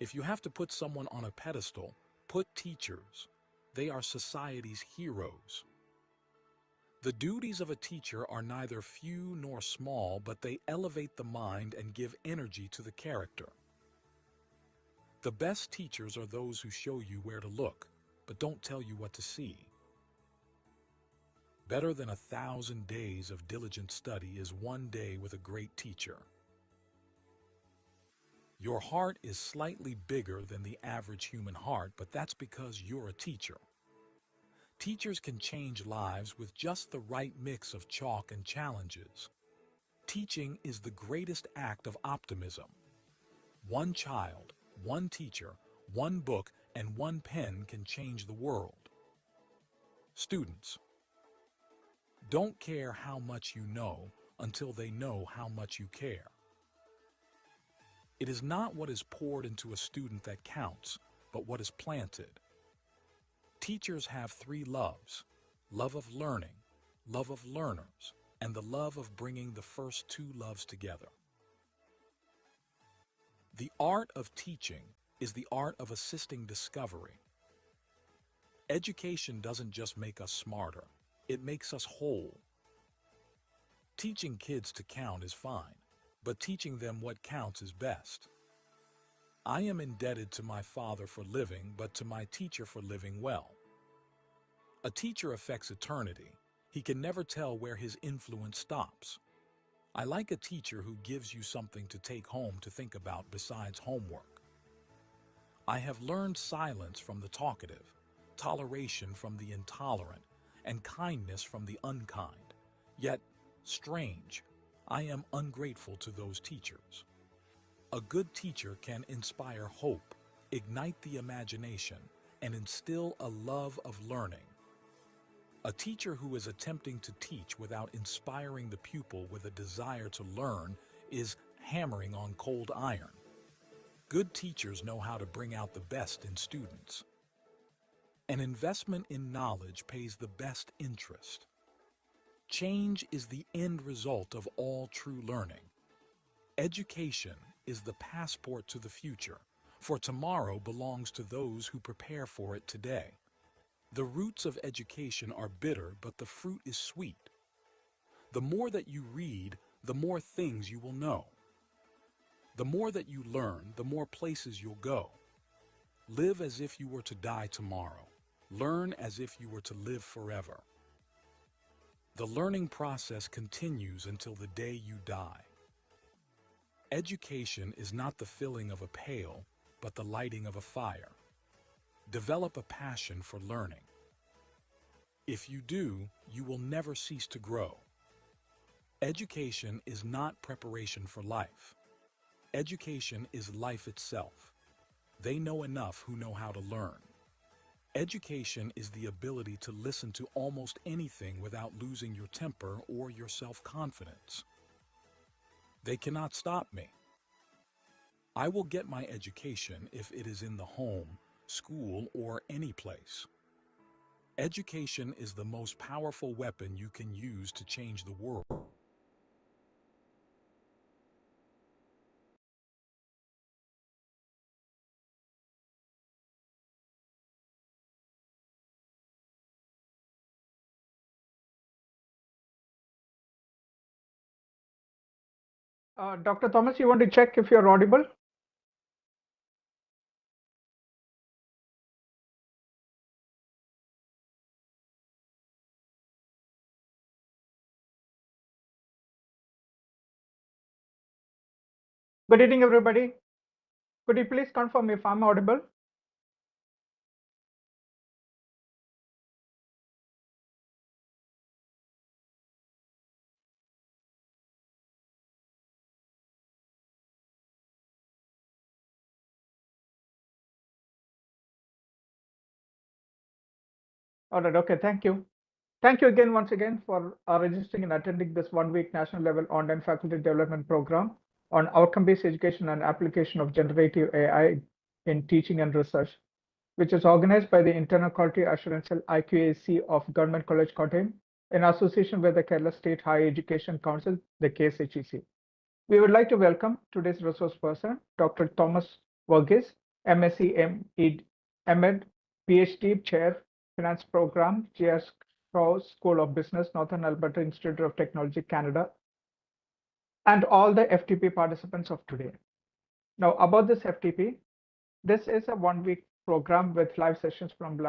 If you have to put someone on a pedestal, put teachers. They are society's heroes. The duties of a teacher are neither few nor small, but they elevate the mind and give energy to the character. The best teachers are those who show you where to look, but don't tell you what to see. Better than 1,000 days of diligent study is one day with a great teacher. Your heart is slightly bigger than the average human heart, but that's because you're a teacher. Teachers can change lives with just the right mix of chalk and challenges. Teaching is the greatest act of optimism. One child, one teacher, one book, and one pen can change the world. Students, don't care how much you know until they know how much you care. It is not what is poured into a student that counts, but what is planted. Teachers have three loves: love of learning, love of learners, and the love of bringing the first two loves together. The art of teaching is the art of assisting discovery. Education doesn't just make us smarter, it makes us whole. Teaching kids to count is fine, but teaching them what counts is best. I am indebted to my father for living, but to my teacher for living well. A teacher affects eternity. He can never tell where his influence stops. I like a teacher who gives you something to take home to think about besides homework. I have learned silence from the talkative, toleration from the intolerant, and kindness from the unkind. Yet, strange, I am ungrateful to those teachers. A good teacher can inspire hope, ignite the imagination, and instill a love of learning. A teacher who is attempting to teach without inspiring the pupil with a desire to learn is hammering on cold iron. Good teachers know how to bring out the best in students. An investment in knowledge pays the best interest. Change is the end result of all true learning. Education is the passport to the future, for tomorrow belongs to those who prepare for it today. The roots of education are bitter, but the fruit is sweet. The more that you read, the more things you will know. The more that you learn, the more places you'll go. Live as if you were to die tomorrow. Learn as if you were to live forever. The learning process continues until the day you die. Education is not the filling of a pail, but the lighting of a fire. Develop a passion for learning. If you do, you will never cease to grow. Education is not preparation for life. Education is life itself. They know enough who know how to learn. Education is the ability to listen to almost anything without losing your temper or your self-confidence. They cannot stop me. I will get my education if it is in the home, school, or any place. Education is the most powerful weapon you can use to change the world. Dr. Thomas, you want to check if you're audible? Good evening, everybody. Could you please confirm if I'm audible? All right, okay, thank you. Thank you again, once again, for registering and attending this one-week national level online faculty development program on outcome-based education and application of generative AI in teaching and research, which is organized by the Internal Quality Assurance Cell IQAC of Government College Kottayam in association with the Kerala State Higher Education Council, the KSHEC. We would like to welcome today's resource person, Dr. Thomas Verghese, MSc, MEd, PhD Chair, Finance Program, J.R. Strauss School of Business, Northern Alberta Institute of Technology, Canada, and all the FTP participants of today. Now, about this FTP, this is a one-week program with live sessions from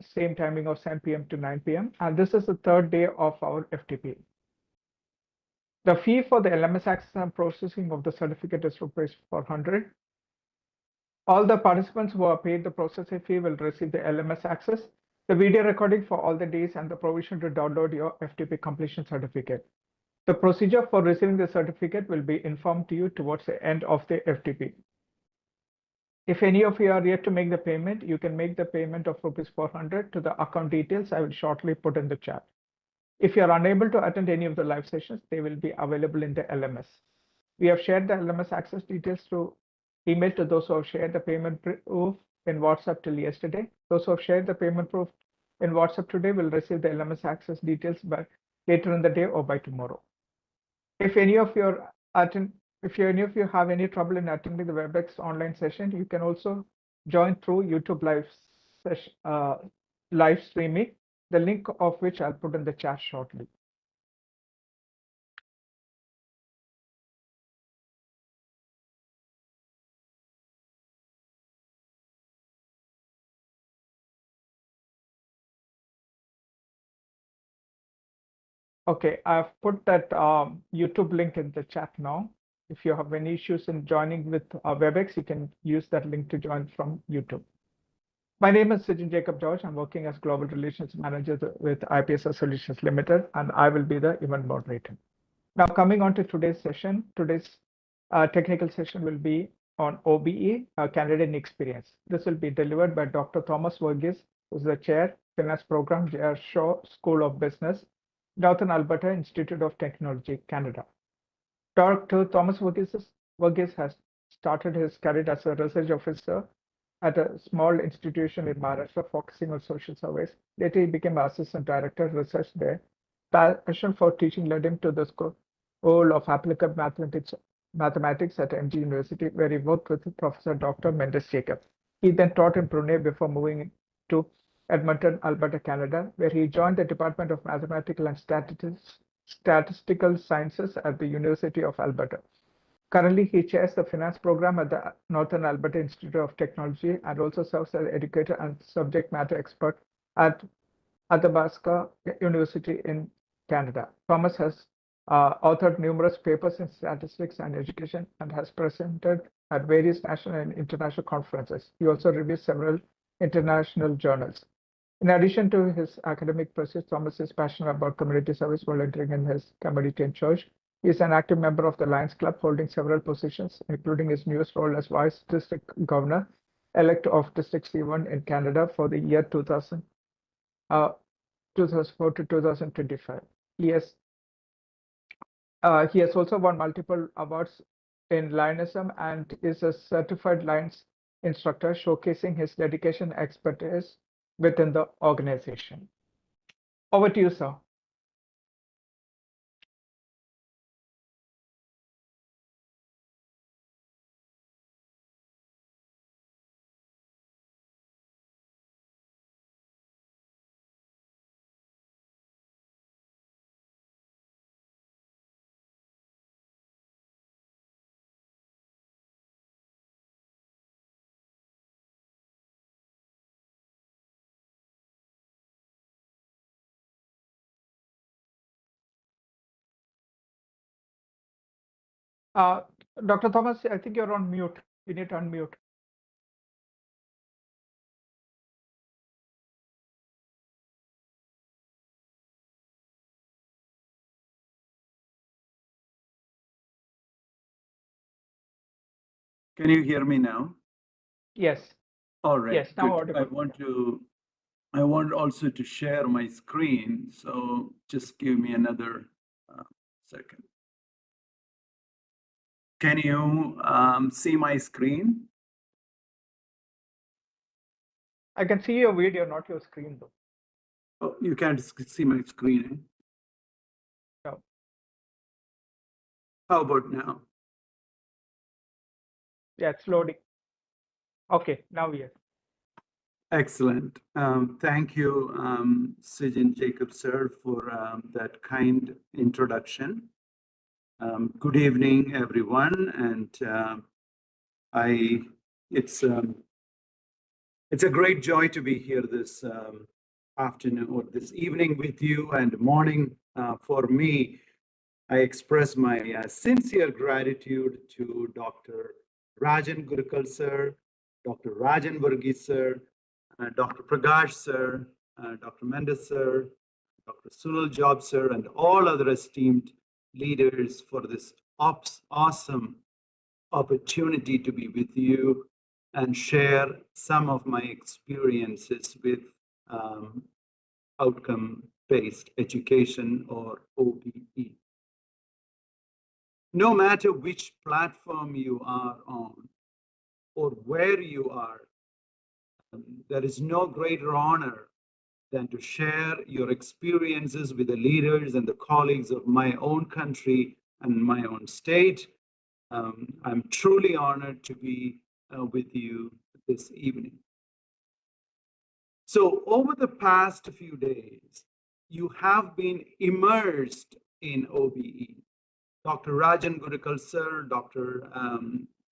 same timing of 7 p.m. to 9 p.m. And this is the third day of our FTP. The fee for the LMS access and processing of the certificate is rupees 400. All the participants who are paid the processing fee will receive the LMS access, the video recording for all the days, and the provision to download your FTP completion certificate. The procedure for receiving the certificate will be informed to you towards the end of the FTP. If any of you are yet to make the payment, you can make the payment of rupees 400 to the account details I will shortly put in the chat. If you are unable to attend any of the live sessions, they will be available in the LMS. We have shared the LMS access details through email to those who have shared the payment proof in WhatsApp till yesterday. Those who have shared the payment proof in WhatsApp today will receive the LMS access details by later in the day or by tomorrow. If any of you have any trouble in attending the WebEx online session, you can also join through YouTube live streaming, the link of which I'll put in the chat shortly. Okay, I've put that YouTube link in the chat now. If you have any issues in joining with WebEx, you can use that link to join from YouTube. My name is Sijin Jacob George. I'm working as Global Relations Manager with IPSS Solutions Limited, and I will be the event moderator. Now, coming on to today's session, today's technical session will be on OBE, Candidate Experience. This will be delivered by Dr. Thomas Verghese, who's the Chair, Finance Program, J.R. Shaw School of Business, Northern Alberta Institute of Technology, Canada. Dr. Thomas Verghese has started his career as a research officer at a small institution in Maharashtra focusing on social surveys. Later, he became Assistant Director of Research there. Passion for teaching led him to the School of Applied Mathematics at MG University, where he worked with Professor Dr. Mendes Jacob. He then taught in Pune before moving to Edmonton, Alberta, Canada, where he joined the Department of Mathematical and Statistical Sciences at the University of Alberta. Currently, he chairs the finance program at the Northern Alberta Institute of Technology and also serves as educator and subject matter expert at Athabasca University in Canada. Thomas has authored numerous papers in statistics and education and has presented at various national and international conferences. He also reviews several international journals. In addition to his academic pursuits, Thomas is passionate about community service, volunteering in his community and church. He is an active member of the Lions Club, holding several positions, including his newest role as Vice District Governor, elect of District C1 in Canada for the year 2004 to 2025. He has also won multiple awards in Lionism and is a certified Lions instructor, showcasing his dedication and expertise within the organization. Over to you, sir. Dr. Thomas, I think you're on mute. You need to unmute. Can you hear me now? Yes. All right. Yes, now good. audible. I want also to share my screen. So just give me another second. Can you see my screen? I can see your video, not your screen, though. Oh, you can't see my screen. No. How about now? Yeah, it's loading. Okay, now yes. Excellent. Thank you, Sijin Jacob, sir, for that kind introduction. Good evening, everyone, and it's a great joy to be here this afternoon or this evening with you, and morning for me. I express my sincere gratitude to Dr. Rajan Gurukal, sir, Dr. Rajan Varghese, sir, Dr. Prakash, sir, Dr. Mendes, sir, Dr. Sunil Job, sir, and all other esteemed leaders for this awesome opportunity to be with you and share some of my experiences with outcome-based education, or OBE. No matter which platform you are on or where you are, there is no greater honor than to share your experiences with the leaders and the colleagues of my own country and my own state. I'm truly honored to be with you this evening. So over the past few days, you have been immersed in OBE. Dr. Rajan Gurukal, sir, Dr.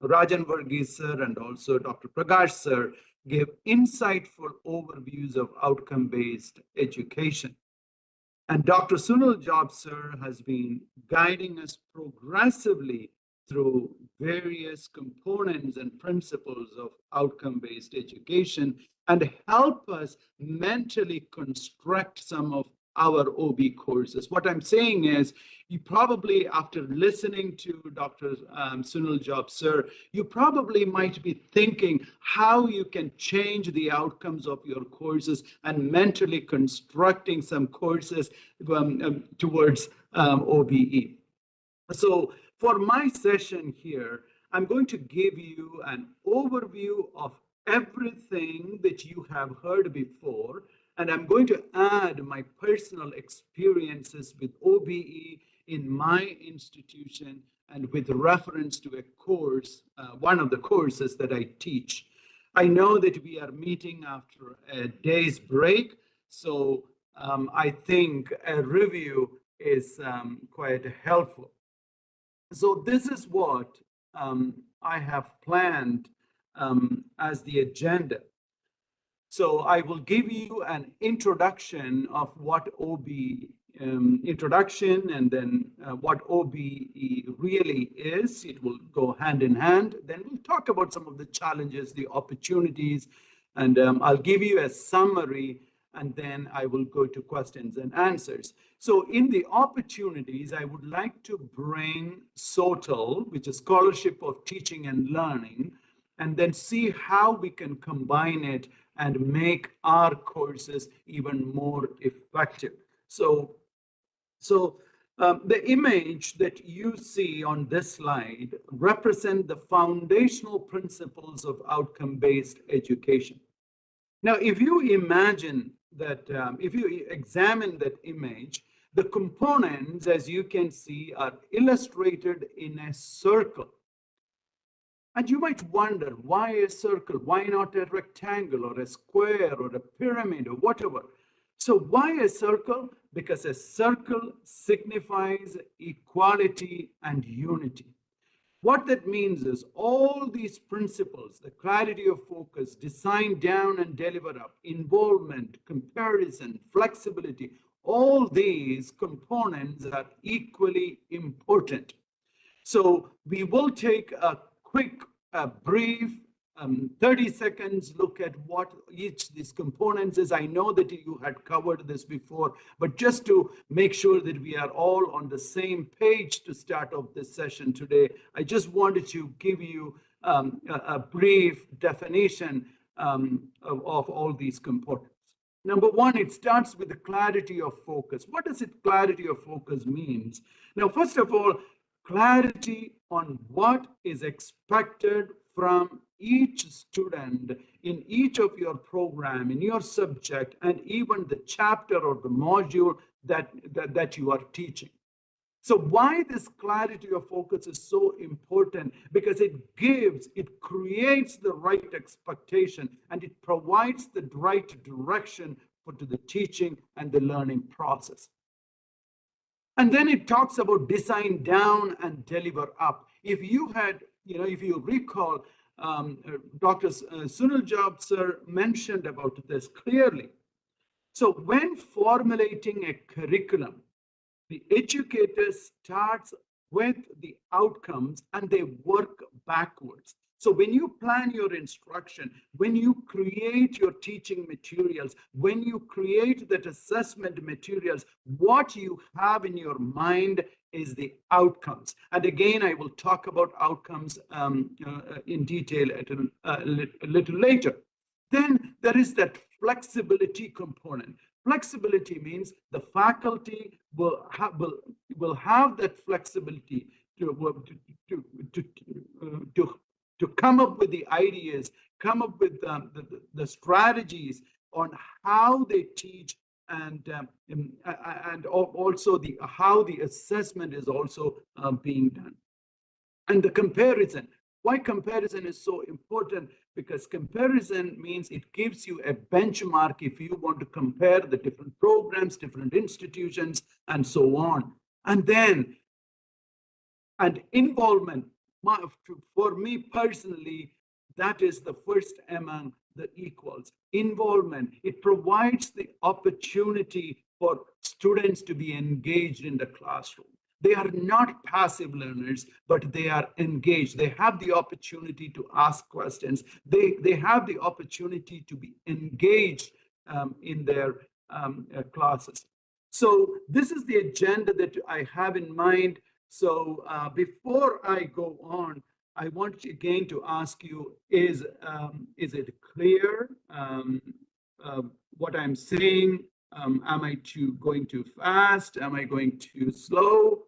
Rajan Varghese, sir, and also Dr. Prakash, sir, gave insightful overviews of outcome-based education. And Dr. Sunil Job, sir, has been guiding us progressively through various components and principles of outcome-based education and help us mentally construct some of our OB courses. What I'm saying is, you probably, after listening to Dr. Sunil Job, sir, you probably might be thinking how you can change the outcomes of your courses and mentally constructing some courses towards OBE. So for my session here, I'm going to give you an overview of everything that you have heard before, and I'm going to add my personal experiences with OBE in my institution and with reference to a course, one of the courses that I teach. I know that we are meeting after a day's break, so I think a review is quite helpful. So this is what I have planned as the agenda. So I will give you an introduction of what OBE, introduction, and then what OBE really is. It will go hand in hand. Then we'll talk about some of the challenges, the opportunities, and I'll give you a summary, and then I will go to questions and answers. So in the opportunities, I would like to bring SOTL, which is Scholarship of Teaching and Learning, and then see how we can combine it and make our courses even more effective. So the image that you see on this slide represent the foundational principles of outcome-based education. Now, if you imagine that, if you examine that image, the components, as you can see, are illustrated in a circle. And you might wonder, why a circle? Why not a rectangle or a square or a pyramid or whatever? So why a circle? Because a circle signifies equality and unity. What that means is all these principles, the clarity of focus, design down and deliver up, involvement, comparison, flexibility, all these components are equally important. So we will take a quick, brief 30 seconds look at what each of these components is. I know that you had covered this before, but just to make sure that we are all on the same page to start off this session today, I just wanted to give you a brief definition of all these components. Number one, it starts with the clarity of focus. What does it clarity of focus means? Now, first of all, clarity on what is expected from each student in each of your program, in your subject, and even the chapter or the module that you are teaching. So why this clarity of focus is so important? Because it creates the right expectation, and it provides the right direction to the teaching and the learning process. And then it talks about design down and deliver up. If you recall, Dr. Sunil Job sir mentioned about this clearly. So when formulating a curriculum, the educator starts with the outcomes and they work backwards. So when you plan your instruction, when you create your teaching materials, when you create that assessment materials, what you have in your mind is the outcomes. And again, I will talk about outcomes in detail a little later. Then there is that flexibility component. Flexibility means the faculty will have that flexibility to come up with the ideas, come up with the strategies on how they teach, and also how the assessment is also being done. And the comparison. Why comparison is so important? Because comparison means it gives you a benchmark if you want to compare the different programs, different institutions, and so on. And then, and involvement, for me personally, that is the first among the equals. Involvement, it provides the opportunity for students to be engaged in the classroom. They are not passive learners, but they are engaged. They have the opportunity to ask questions. They have the opportunity to be engaged in their classes. So this is the agenda that I have in mind. So before I go on, I want again to ask you, is it clear what I'm saying? Am I going too fast? Am I going too slow?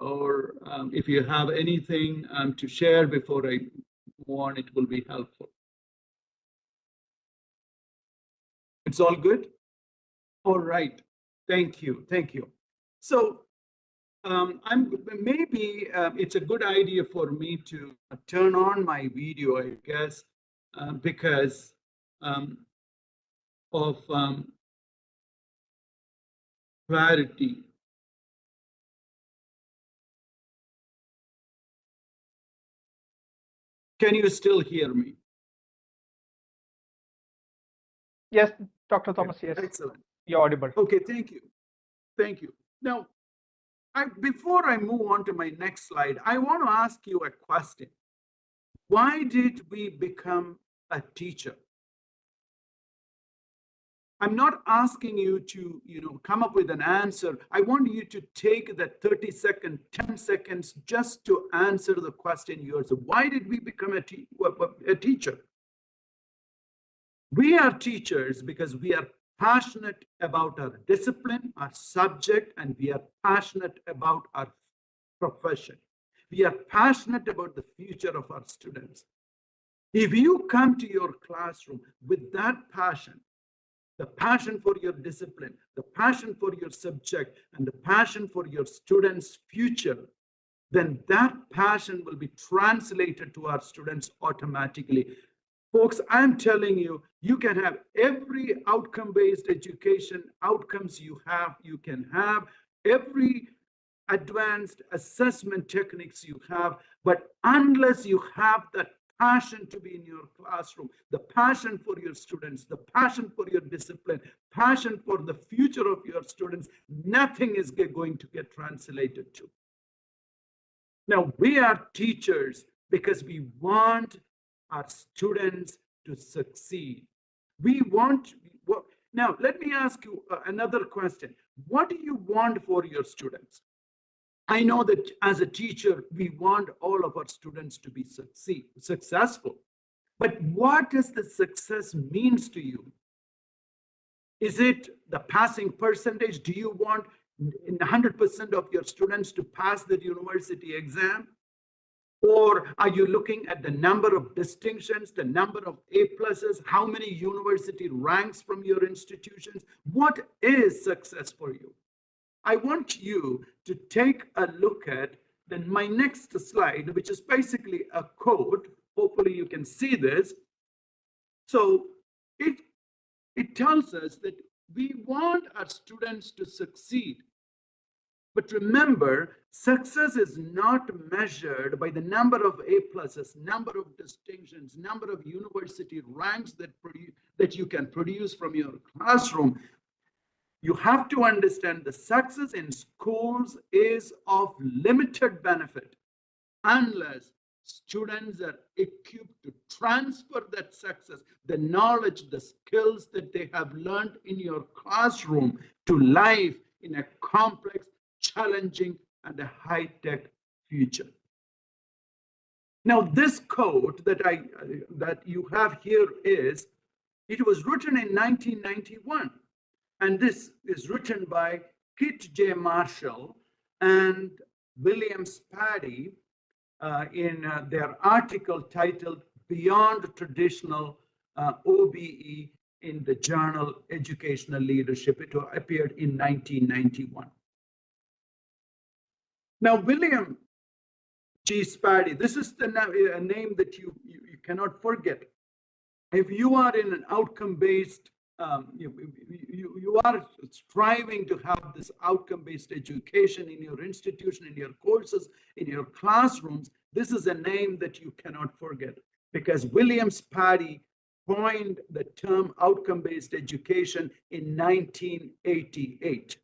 Or if you have anything to share before I move on, it will be helpful. It's all good? All right. Thank you. Thank you. So maybe it's a good idea for me to turn on my video, I guess, because of clarity. Can you still hear me? Yes, Dr. Thomas, yes. Excellent. You're audible. Okay, thank you. Thank you. Now, before I move on to my next slide, I want to ask you a question. Why did we become a teacher? I'm not asking you to, come up with an answer. I want you to take that 30 seconds, 10 seconds just to answer the question yours. Why did we become a teacher? We are teachers because we are passionate about our discipline, our subject, and we are passionate about our profession. We are passionate about the future of our students. If you come to your classroom with that passion, the passion for your discipline, the passion for your subject, and the passion for your students' future, then that passion will be translated to our students automatically. Folks, I'm telling you, you can have every outcome-based education outcomes you can have every advanced assessment techniques you have, but unless you have that passion to be in your classroom, the passion for your students, the passion for your discipline, passion for the future of your students, nothing is going to get translated to. Now, we are teachers because we want our students to succeed. Now, let me ask you another question. What do you want for your students? I know that as a teacher, we want all of our students to be successful. But what does the success means to you? Is it the passing percentage? Do you want 100% of your students to pass the university exam? Or are you looking at the number of distinctions, the number of A+, how many university ranks from your institutions? What is success for you? I want you to take a look at then my next slide, which is basically a code. Hopefully you can see this. So it tells us that we want our students to succeed. But remember, success is not measured by the number of A pluses, number of distinctions, number of university ranks that you can produce from your classroom. You have to understand the success in schools is of limited benefit unless students are equipped to transfer that success, the knowledge, the skills that they have learned in your classroom to life in a complex, challenging, and a high-tech future. Now, this code that you have here it was written in 1991. And this is written by Kit J. Marshall and William Spady in their article titled Beyond Traditional OBE in the journal Educational Leadership. It appeared in 1991. Now, William G. Spady, this is the name that you cannot forget. If you are in an outcome-based you are striving to have this outcome-based education in your institution, in your courses, in your classrooms, this is a name that you cannot forget because William Spady coined the term outcome-based education in 1988.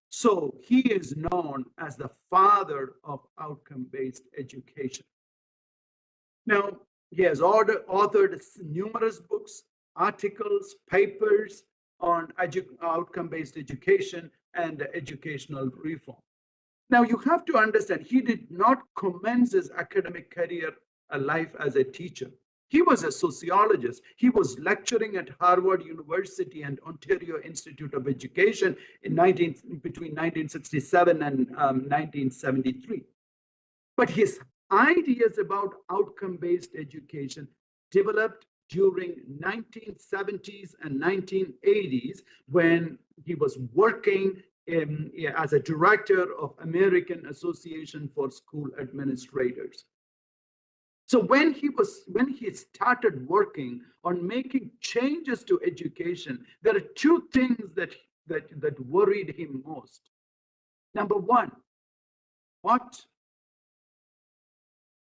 So he is known as the father of outcome-based education. Now, he has authored numerous books, articles, papers on outcome-based education and educational reform. Now, you have to understand, he did not commence his academic career life as a teacher. He was a sociologist. He was lecturing at Harvard University and Ontario Institute of Education between 1967 and 1973. But his ideas about outcome-based education developed during 1970s and 1980s when he was working as a director of American Association for School Administrators. So when he started working on making changes to education, there are two things that worried him most. Number one, what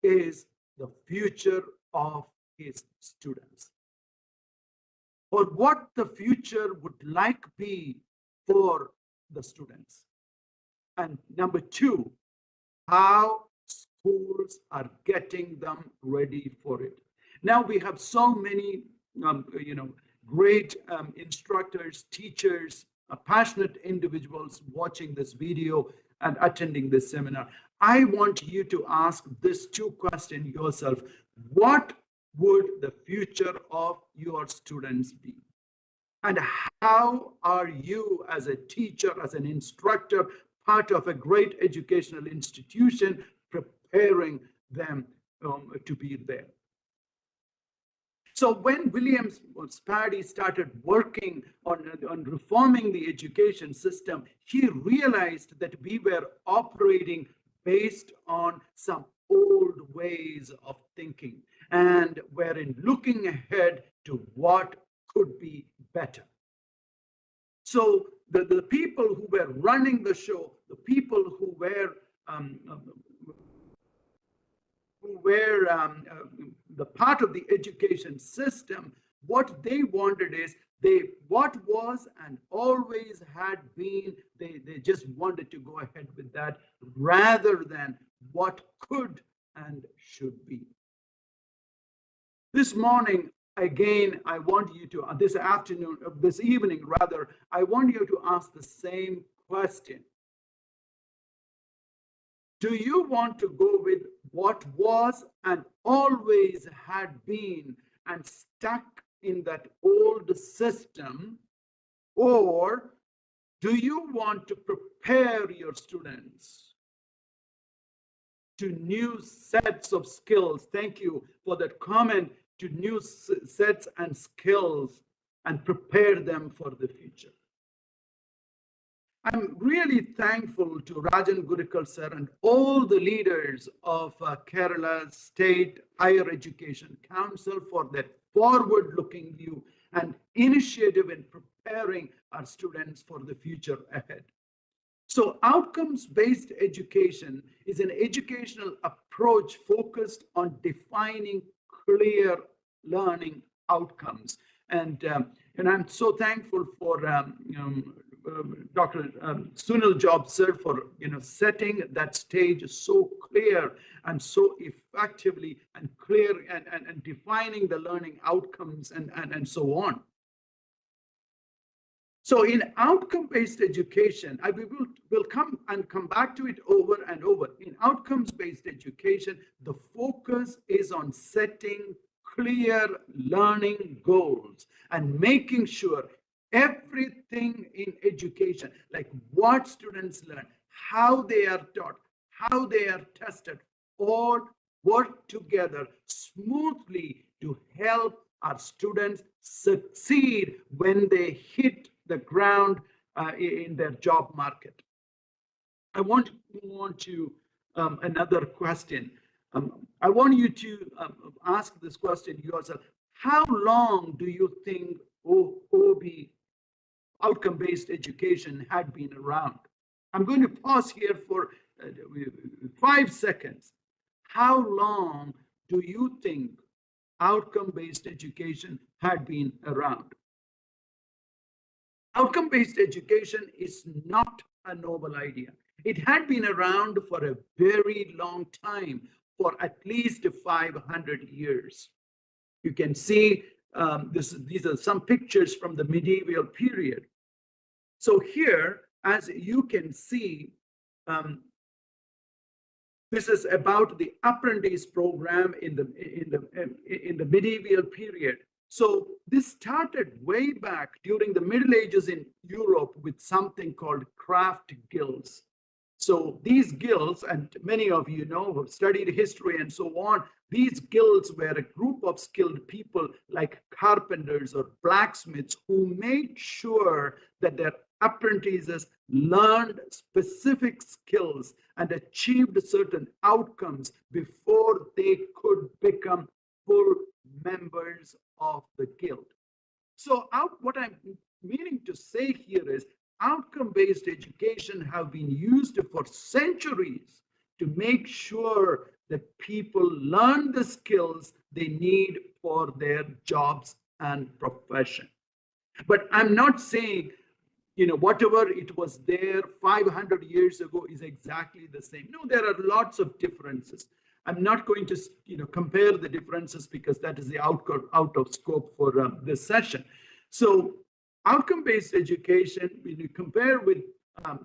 is the future of his students, or what the future would like be for the students? And number two, how schools are getting them ready for it. Now we have so many great instructors, teachers, passionate individuals watching this video and attending this seminar. I want you to ask this two questions yourself. What would the future of your students be? And how are you as a teacher, as an instructor, part of a great educational institution, preparing them to be there? So when William Spady started working on reforming the education system, he realized that we were operating based on some old ways of thinking and were looking ahead to what could be better. So the people who were running the show, the people who were the part of the education system, what they wanted is what was and always had been, they just wanted to go ahead with that rather than what could and should be. This morning, again, I want you to, this evening rather, I want you to ask the same question. Do you want to go with what was and always had been and stuck in that old system, or do you want to prepare your students to new sets of skills? Thank you for that comment. To new sets and skills and prepare them for the future. I'm really thankful to Rajan Gurikal sir and all the leaders of Kerala State Higher Education Council for their forward-looking view and initiative in preparing our students for the future ahead. So outcomes-based education is an educational approach focused on defining clear learning outcomes. And I'm so thankful for Dr. Sunil Job sir for setting that stage so clear and so effectively and clear and defining the learning outcomes and so on. So in outcome-based education, I will come back to it over and over. In outcomes-based education, the focus is on setting clear learning goals and making sure everything in education, like what students learn, how they are taught, how they are tested, all work together smoothly to help our students succeed when they hit the ground in their job market. I want to move on to another question. I want you to ask this question yourself. How long do you think OBE, outcome-based education, had been around? I'm going to pause here for 5 seconds. How long do you think outcome-based education had been around? Outcome-based education is not a novel idea. It had been around for a very long time, for at least 500 years. You can see these are some pictures from the medieval period. So here, as you can see, this is about the apprentice program in the medieval period. So this started way back during the Middle Ages in Europe with something called craft guilds. So these guilds, and many of you know who have studied history and so on, these guilds were a group of skilled people like carpenters or blacksmiths who made sure that their apprentices learned specific skills and achieved certain outcomes before they could become full members of the guild. So what I'm meaning to say here is outcome-based education have been used for centuries to make sure that people learn the skills they need for their jobs and profession. But I'm not saying whatever it was there 500 years ago is exactly the same. No, there are lots of differences. I'm not going to compare the differences because that is the out of scope for this session. So outcome-based education, when you compare with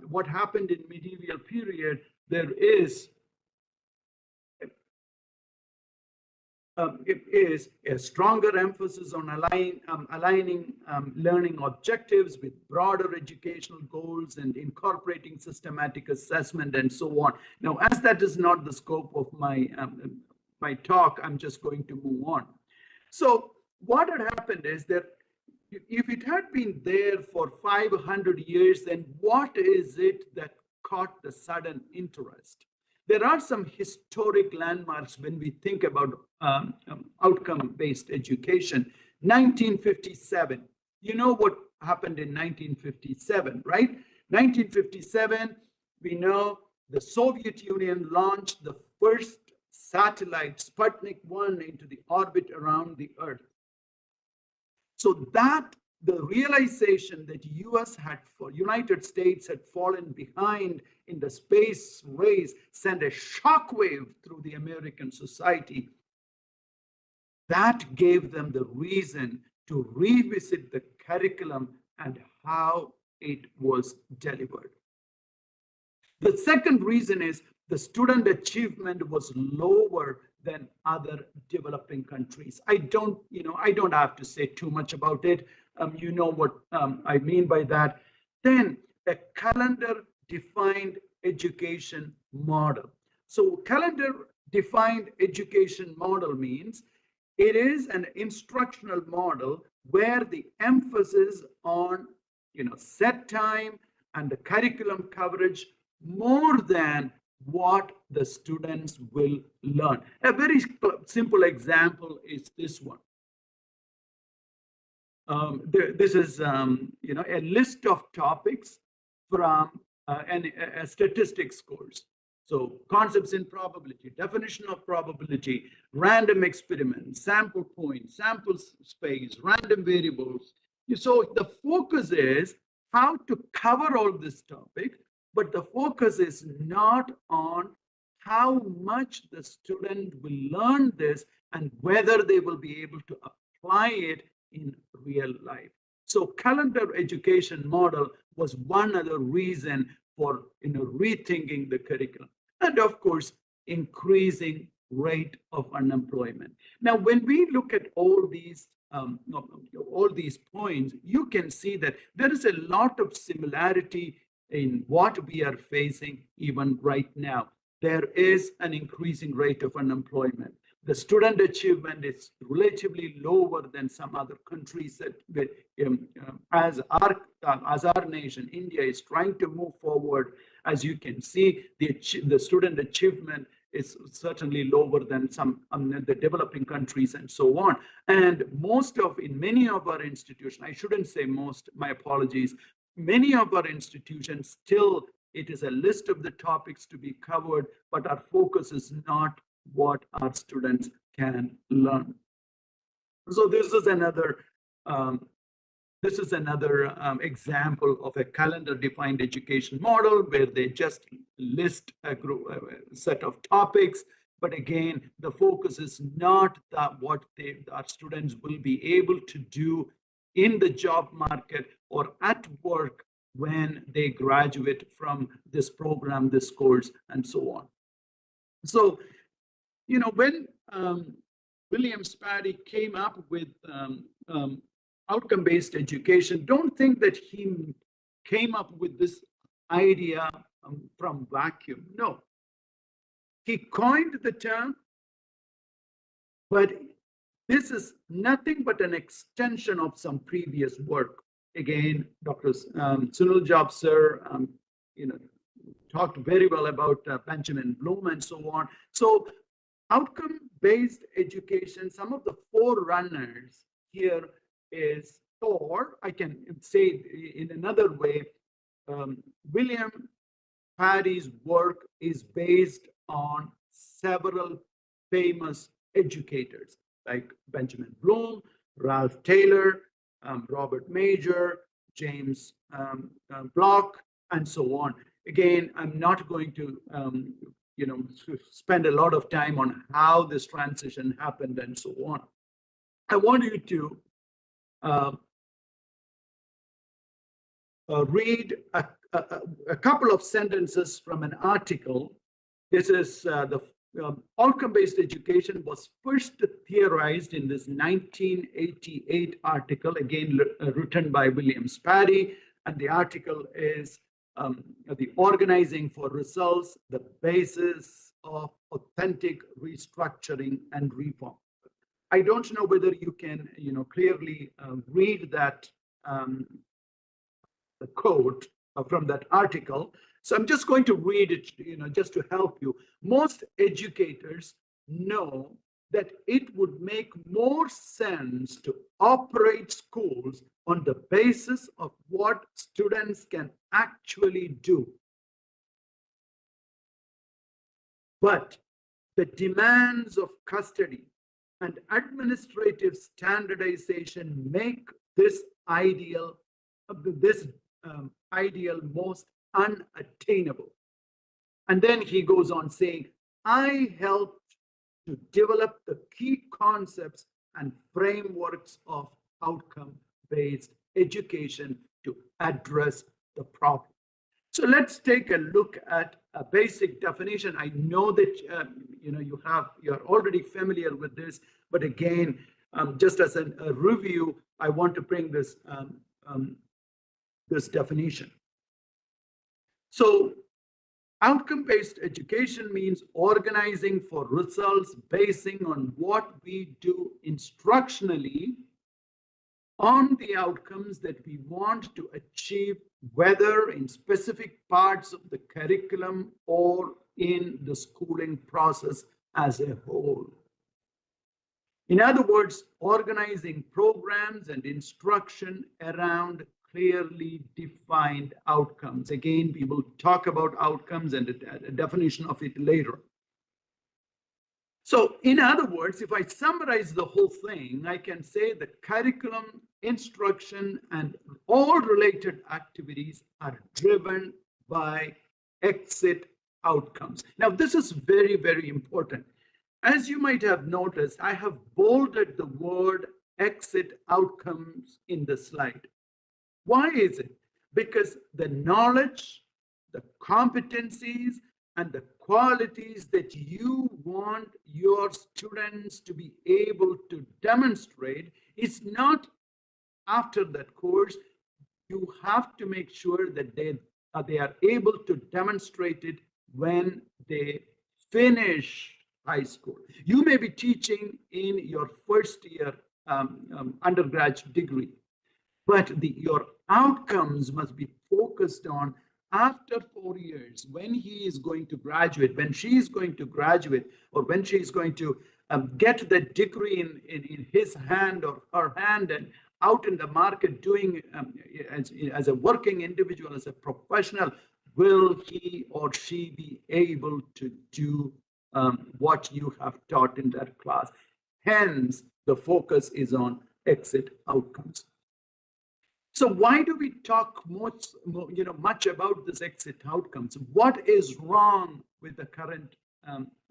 what happened in medieval period, there is it is a stronger emphasis on aligning learning objectives with broader educational goals and incorporating systematic assessment and so on. Now, as that is not the scope of my talk, I'm just going to move on. So what had happened is that if it had been there for 500 years, then what is it that caught the sudden interest? There are some historic landmarks when we think about outcome-based education. 1957, you know what happened in 1957, right? 1957, we know the Soviet Union launched the first satellite, Sputnik 1, into the orbit around the Earth. So that the realization that United States had fallen behind in the space race sent a shockwave through the American society. That gave them the reason to revisit the curriculum and how it was delivered. The second reason is the student achievement was lower than other developing countries. I don't have to say too much about it. You know what I mean by that. Then a calendar-defined education model. So calendar-defined education model means it is an instructional model where the emphasis on set time, and the curriculum coverage more than what the students will learn. A very simple example is this one. This is a list of topics from a statistics course. So concepts in probability, definition of probability, random experiments, sample point, sample space, random variables. So the focus is how to cover all this topic, but the focus is not on how much the student will learn this and whether they will be able to apply it in real life. So calendar education model was one other reason for rethinking the curriculum. And of course, increasing rate of unemployment. Now, when we look at all these points, you can see that there is a lot of similarity in what we are facing even right now. There is an increasing rate of unemployment. The student achievement is relatively lower than some other countries that as our nation, India is trying to move forward. As you can see, the student achievement is certainly lower than some the developing countries and so on. And in many of our institutions, I shouldn't say most, my apologies, many of our institutions still, it is a list of the topics to be covered, but our focus is not what our students can learn. So this is another example of a calendar-defined education model where they just list a set of topics. But again, the focus is not what our students will be able to do in the job market or at work when they graduate from this program, this course, and so on. So, when William Spaddy came up with outcome-based education, don't think that he came up with this idea from vacuum. No, he coined the term, but this is nothing but an extension of some previous work. Again, Dr. Sunil Jobs, sir, talked very well about Benjamin Bloom and so on. So outcome-based education, some of the forerunners here is, or I can say it in another way, William Spaddy's work is based on several famous educators like Benjamin Bloom, Ralph Taylor, Robert Major, James Block, and so on. Again, I'm not going to spend a lot of time on how this transition happened and so on. I want you to read a couple of sentences from an article. This is the outcome-based education was first theorized in this 1988 article, again written by William Spaddy, and the article is the organizing for results, the basis of authentic restructuring and reform. I don't know whether you can, clearly read that the quote from that article. So I'm just going to read it, just to help you. Most educators know that it would make more sense to operate schools on the basis of what students can actually do. But the demands of custody and administrative standardization make this ideal most unattainable. And then he goes on saying, I helped to develop the key concepts and frameworks of outcome-based education to address the problem. So let's take a look at a basic definition. I know that you're already familiar with this, but again, just as a review, I want to bring this this definition. So outcome-based education means organizing for results basing on what we do instructionally on the outcomes that we want to achieve, whether in specific parts of the curriculum or in the schooling process as a whole. In other words, organizing programs and instruction around clearly defined outcomes. Again, we will talk about outcomes and a definition of it later. So in other words, if I summarize the whole thing, I can say the curriculum, instruction, and all related activities are driven by exit outcomes. Now, this is very, very important. As you might have noticed, I have bolded the word exit outcomes in the slide. Why is it? Because the knowledge, the competencies, and the qualities that you want your students to be able to demonstrate is not after that course. You have to make sure that they are able to demonstrate it when they finish high school. You may be teaching in your first year undergraduate degree, but your outcomes must be focused on after 4 years, when he is going to graduate, when she is going to graduate, or when she is going to get the degree in his hand or her hand and out in the market doing as a working individual, as a professional, will he or she be able to do what you have taught in that class? Hence, the focus is on exit outcomes. So why do we talk much about this exit outcomes? What is wrong with the current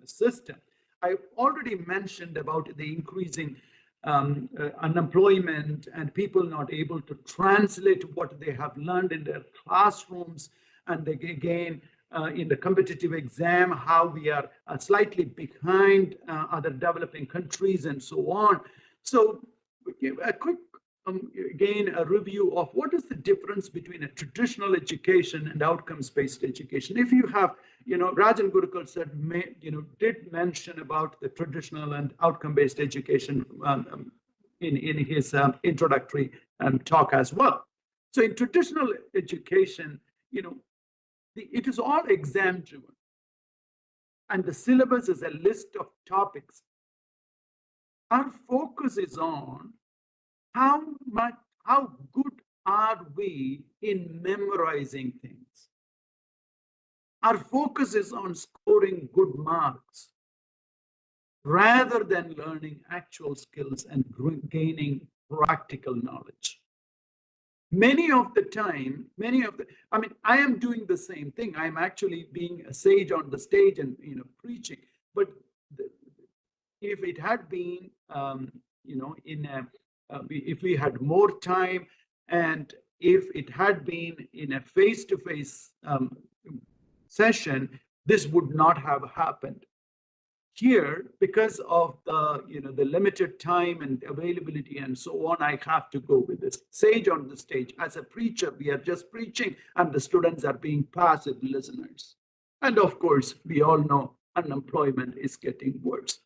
system? I've already mentioned about the increasing unemployment and people not able to translate what they have learned in their classrooms, and again in the competitive exam, how we are slightly behind other developing countries and so on. So a quick again, a review of what is the difference between a traditional education and outcomes-based education. If you have, Rajan Gurukul said, did mention about the traditional and outcome-based education in his introductory talk as well. So in traditional education, it is all exam-driven, and the syllabus is a list of topics. Our focus is on how good are we in memorizing things? Our focus is on scoring good marks rather than learning actual skills and gaining practical knowledge. Many of the time, I am doing the same thing. I'm actually being a sage on the stage and preaching. But if it had been if we had more time, and if it had been in a face-to-face session, this would not have happened. Here, because of the limited time and availability and so on, I have to go with this sage on the stage. As a preacher, we are just preaching, and the students are being passive listeners. And of course, we all know unemployment is getting worse.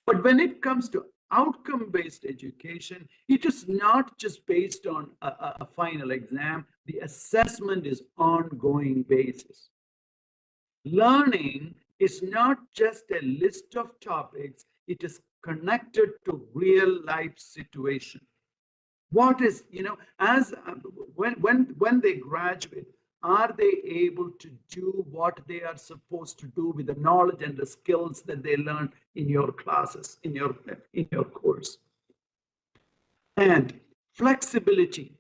But when it comes to outcome-based education, it is not just based on a final exam. The assessment is ongoing basis. Learning is not just a list of topics, it is connected to real life situation. What is, when they graduate, are they able to do what they are supposed to do with the knowledge and the skills that they learn in your classes, in your course? And flexibility.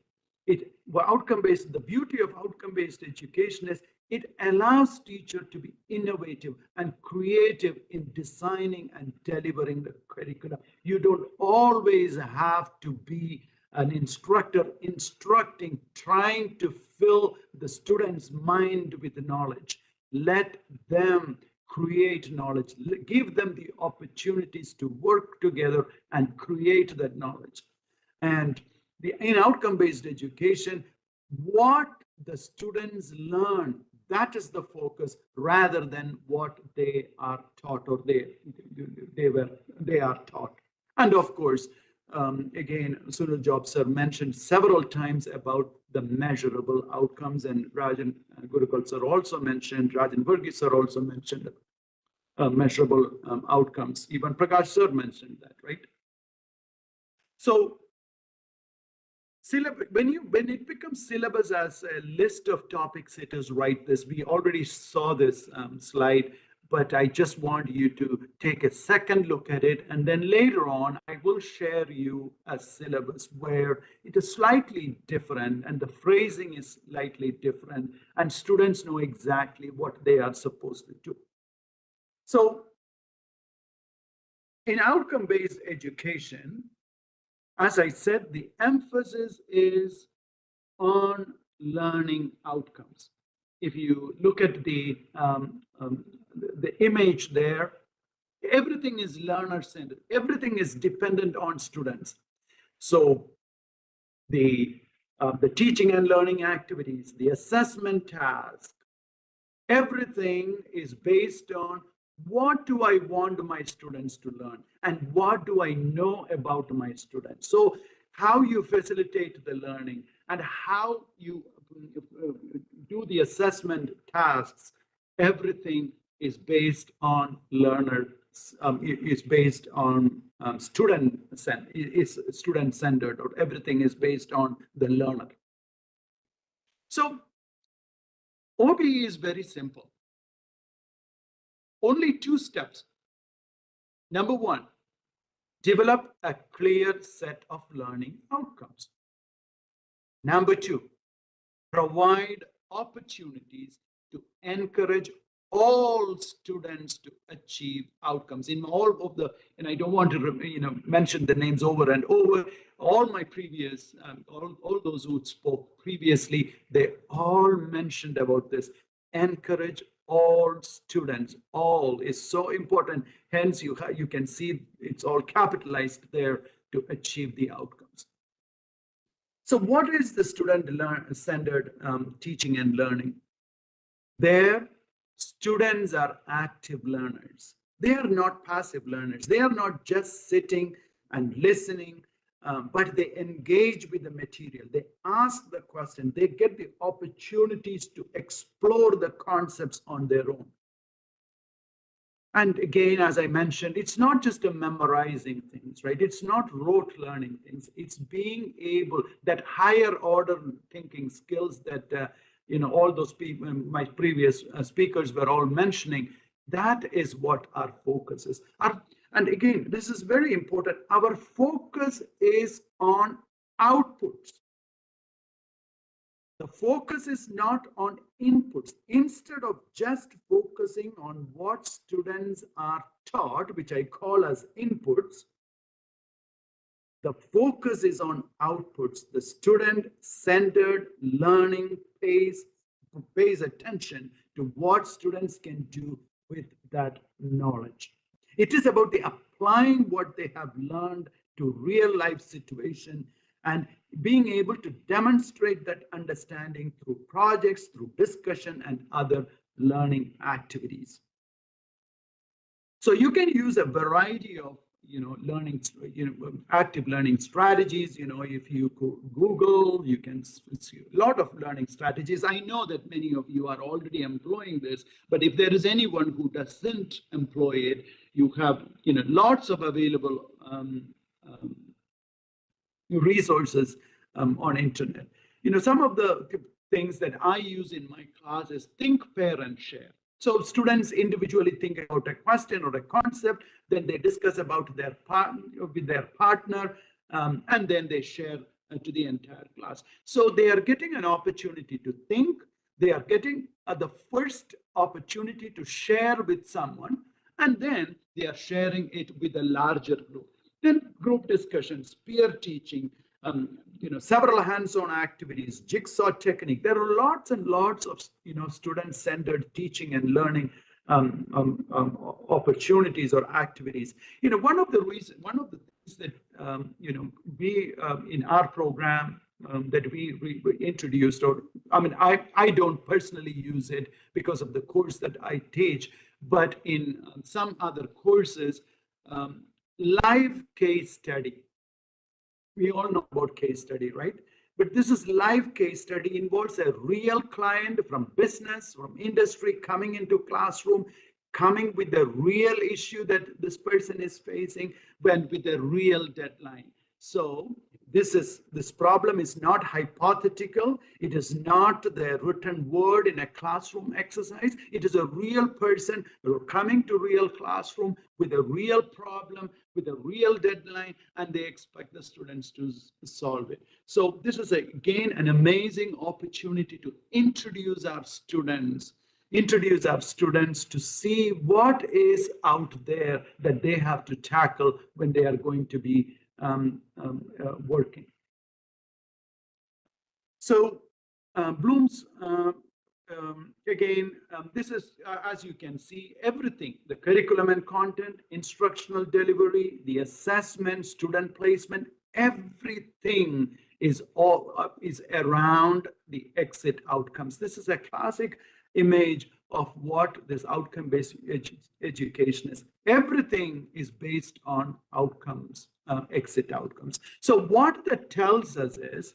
Outcome-based, the beauty of outcome-based education is it allows teachers to be innovative and creative in designing and delivering the curriculum. You don't always have to be an instructor instructing, trying to fill the student's mind with knowledge. Let them create knowledge. Give them the opportunities to work together and create that knowledge. And in outcome-based education, what the students learn, that is the focus, rather than what they are taught or they are taught. And of course, again, Sunil Job sir mentioned several times about the measurable outcomes, and Rajan Gurukul sir also mentioned, Rajan Varghese sir also mentioned measurable outcomes. Even Prakash sir mentioned that, right? So when it becomes syllabus as a list of topics, it is right this. We already saw this slide, but I just want you to take a second look at it, and then later on I will share you a syllabus where it is slightly different and the phrasing is slightly different, and students know exactly what they are supposed to do. So in outcome-based education, as I said, the emphasis is on learning outcomes. If you look at the image there, everything is learner-centered. Everything is dependent on students. So the teaching and learning activities, the assessment task, everything is based on what do I want my students to learn and what do I know about my students. So how you facilitate the learning and how you do the assessment tasks, everything is based on is based on student-centered, or everything is based on the learner. So OBE is very simple. Only 2 steps. Number 1, develop a clear set of learning outcomes. Number 2, provide opportunities to encourage all students to achieve outcomes. In all of the, and I don't want to mention the names over and over, all my previous, all those who spoke previously, they all mentioned about this. Encourage all students. All is so important. Hence, you can see it's all capitalized there to achieve the outcomes. So what is the student-centered teaching and learning? There, students are active learners. They are not passive learners. They are not just sitting and listening, but they engage with the material. They ask the question. They get the opportunities to explore the concepts on their own. And again, as I mentioned, it's not just a memorizing things, right? It's not rote learning things. It's being able, that higher order thinking skills that all those people, my previous speakers were all mentioning. That is what our focus is. And again, this is very important. Our focus is on outputs. The focus is not on inputs. Instead of just focusing on what students are taught, which I call as inputs, the focus is on outputs. The student-centered learning pays attention to what students can do with that knowledge. It is about the applying what they have learned to real-life situation and being able to demonstrate that understanding through projects, through discussion, and other learning activities. So you can use a variety of learning, active learning strategies. If you Google, you can see a lot of learning strategies. I know that many of you are already employing this, but if there is anyone who doesn't employ it, you have lots of available resources on internet. Some of the things that I use in my class is think, pair, and share. So students individually think about a question or a concept, then they discuss about their with their partner, and then they share to the entire class. So they are getting an opportunity to think. They are getting the first opportunity to share with someone, and then they are sharing it with a larger group. Then group discussions, peer teaching, several hands-on activities, jigsaw technique. There are lots and lots of student-centered teaching and learning opportunities or activities. One of the things that we in our program that we introduced, or I don't personally use it because of the course that I teach, but in some other courses, live case study. we all know about case study, right? But this is live case study, involves a real client from business, from industry, coming into classroom, coming with the real issue that this person is facing, with a real deadline. So this problem is not hypothetical. It is not the written word in a classroom exercise. It is a real person who are coming to real classroom with a real problem, with a real deadline, and they expect the students to solve it. So this is again an amazing opportunity to introduce our students to see what is out there that they have to tackle when they are going to be working. So Bloom's, again, this is, as you can see, everything, the curriculum and content, instructional delivery, the assessment, student placement, everything is around the exit outcomes. This is a classic image of what this outcome-based education is. Everything is based on outcomes, exit outcomes. So what that tells us is,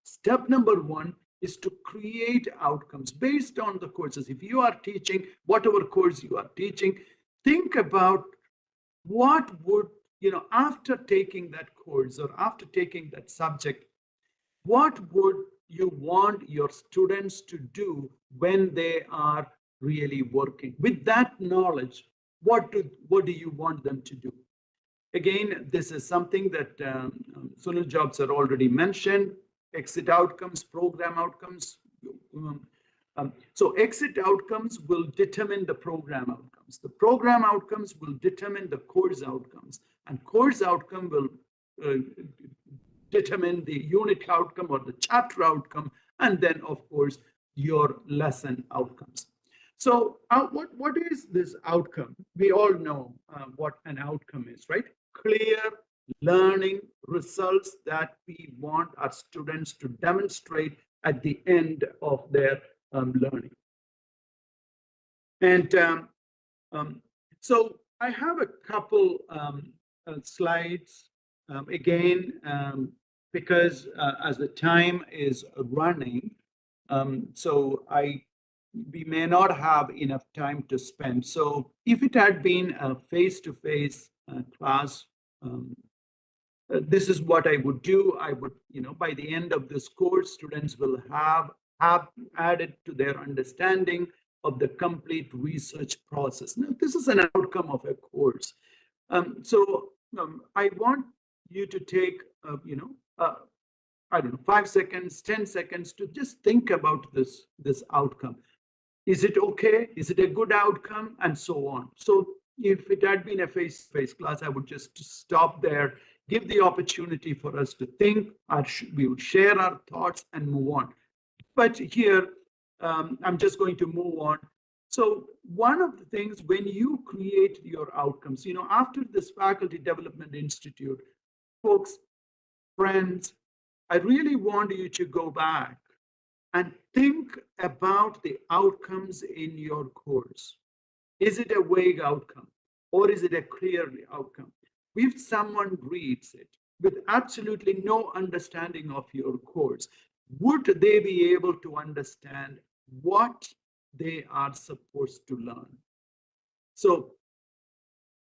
step number one is to create outcomes based on the courses. If you are teaching, whatever course you are teaching, think about what would, after taking that course or after taking that subject, what would you want your students to do when they are really working? With that knowledge, what do you want them to do? Again, this is something that Sunil Jobs already mentioned. Exit outcomes, program outcomes. So exit outcomes will determine the program outcomes. The program outcomes will determine the course outcomes, and course outcome will determine the unit outcome or the chapter outcome, and then of course your lesson outcomes. So what is this outcome? We all know what an outcome is, right? Clear learning results that we want our students to demonstrate at the end of their learning. And so I have a couple slides again, because as the time is running, so we may not have enough time to spend. So if it had been a face-to-face class, this is what I would do. I would, by the end of this course, students will have added to their understanding of the complete research process. Now, this is an outcome of a course. So I want you to take, I don't know, 5 seconds, 10 seconds to just think about this outcome. Is it okay? Is it a good outcome? And so on. So if it had been a face-to-face class, I would just stop there, give the opportunity for us to think, we would share our thoughts and move on. But here, I'm just going to move on. So one of the things, when you create your outcomes, after this Faculty Development Institute, folks, friends, I really want you to go back and think about the outcomes in your course. Is it a vague outcome or is it a clear outcome? If someone reads it with absolutely no understanding of your course, would they be able to understand what they are supposed to learn? So,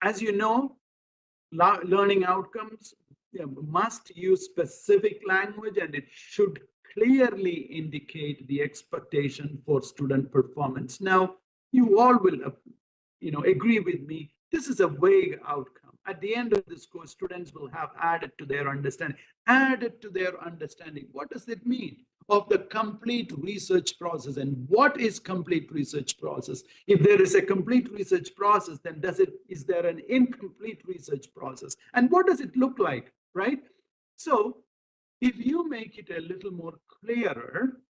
as you know, learning outcomes must use specific language, and it should clearly indicate the expectation for student performance. Now, you all will, agree with me. This is a vague outcome. At the end of this course, students will have added to their understanding. Added to their understanding. What does it mean? Of the complete research process. And what is complete research process? If there is a complete research process, then is there an incomplete research process? And what does it look like, right? So if you make it a little more clearer,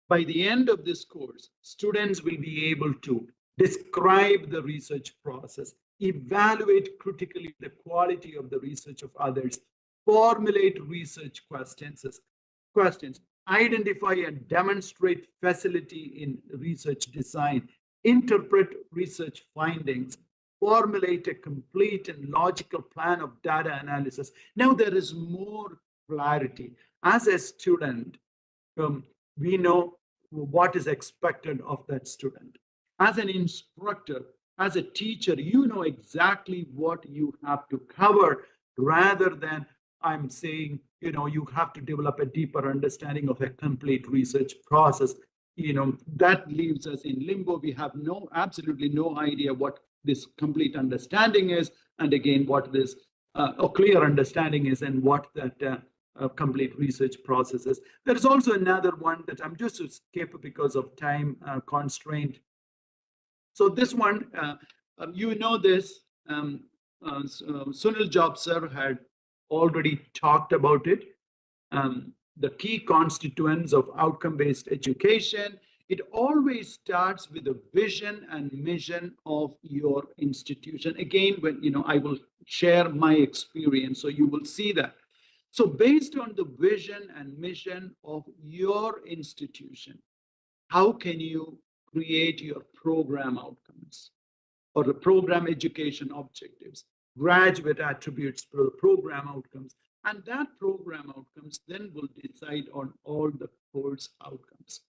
by the end of this course, students will be able to describe the research process, evaluate critically the quality of the research of others, formulate research questions, identify and demonstrate facility in research design, interpret research findings, formulate a complete and logical plan of data analysis. Now there is more clarity. As a student, we know what is expected of that student. As an instructor, as a teacher, you know exactly what you have to cover, rather than I'm saying, you have to develop a deeper understanding of a complete research process. That leaves us in limbo. We have absolutely no idea what this complete understanding is, and again, what this a clear understanding is, and what that complete research process is. There is also another one that I'm just to skip because of time constraint. So this one, this, Sunil Job sir had already talked about it. The key constituents of outcome-based education. It always starts with the vision and mission of your institution. Again, when I will share my experience, so you will see that. So based on the vision and mission of your institution, how can you create your program outcomes or the program education objectives, graduate attributes for the program outcomes, and that program outcomes then will decide on all the course outcomes.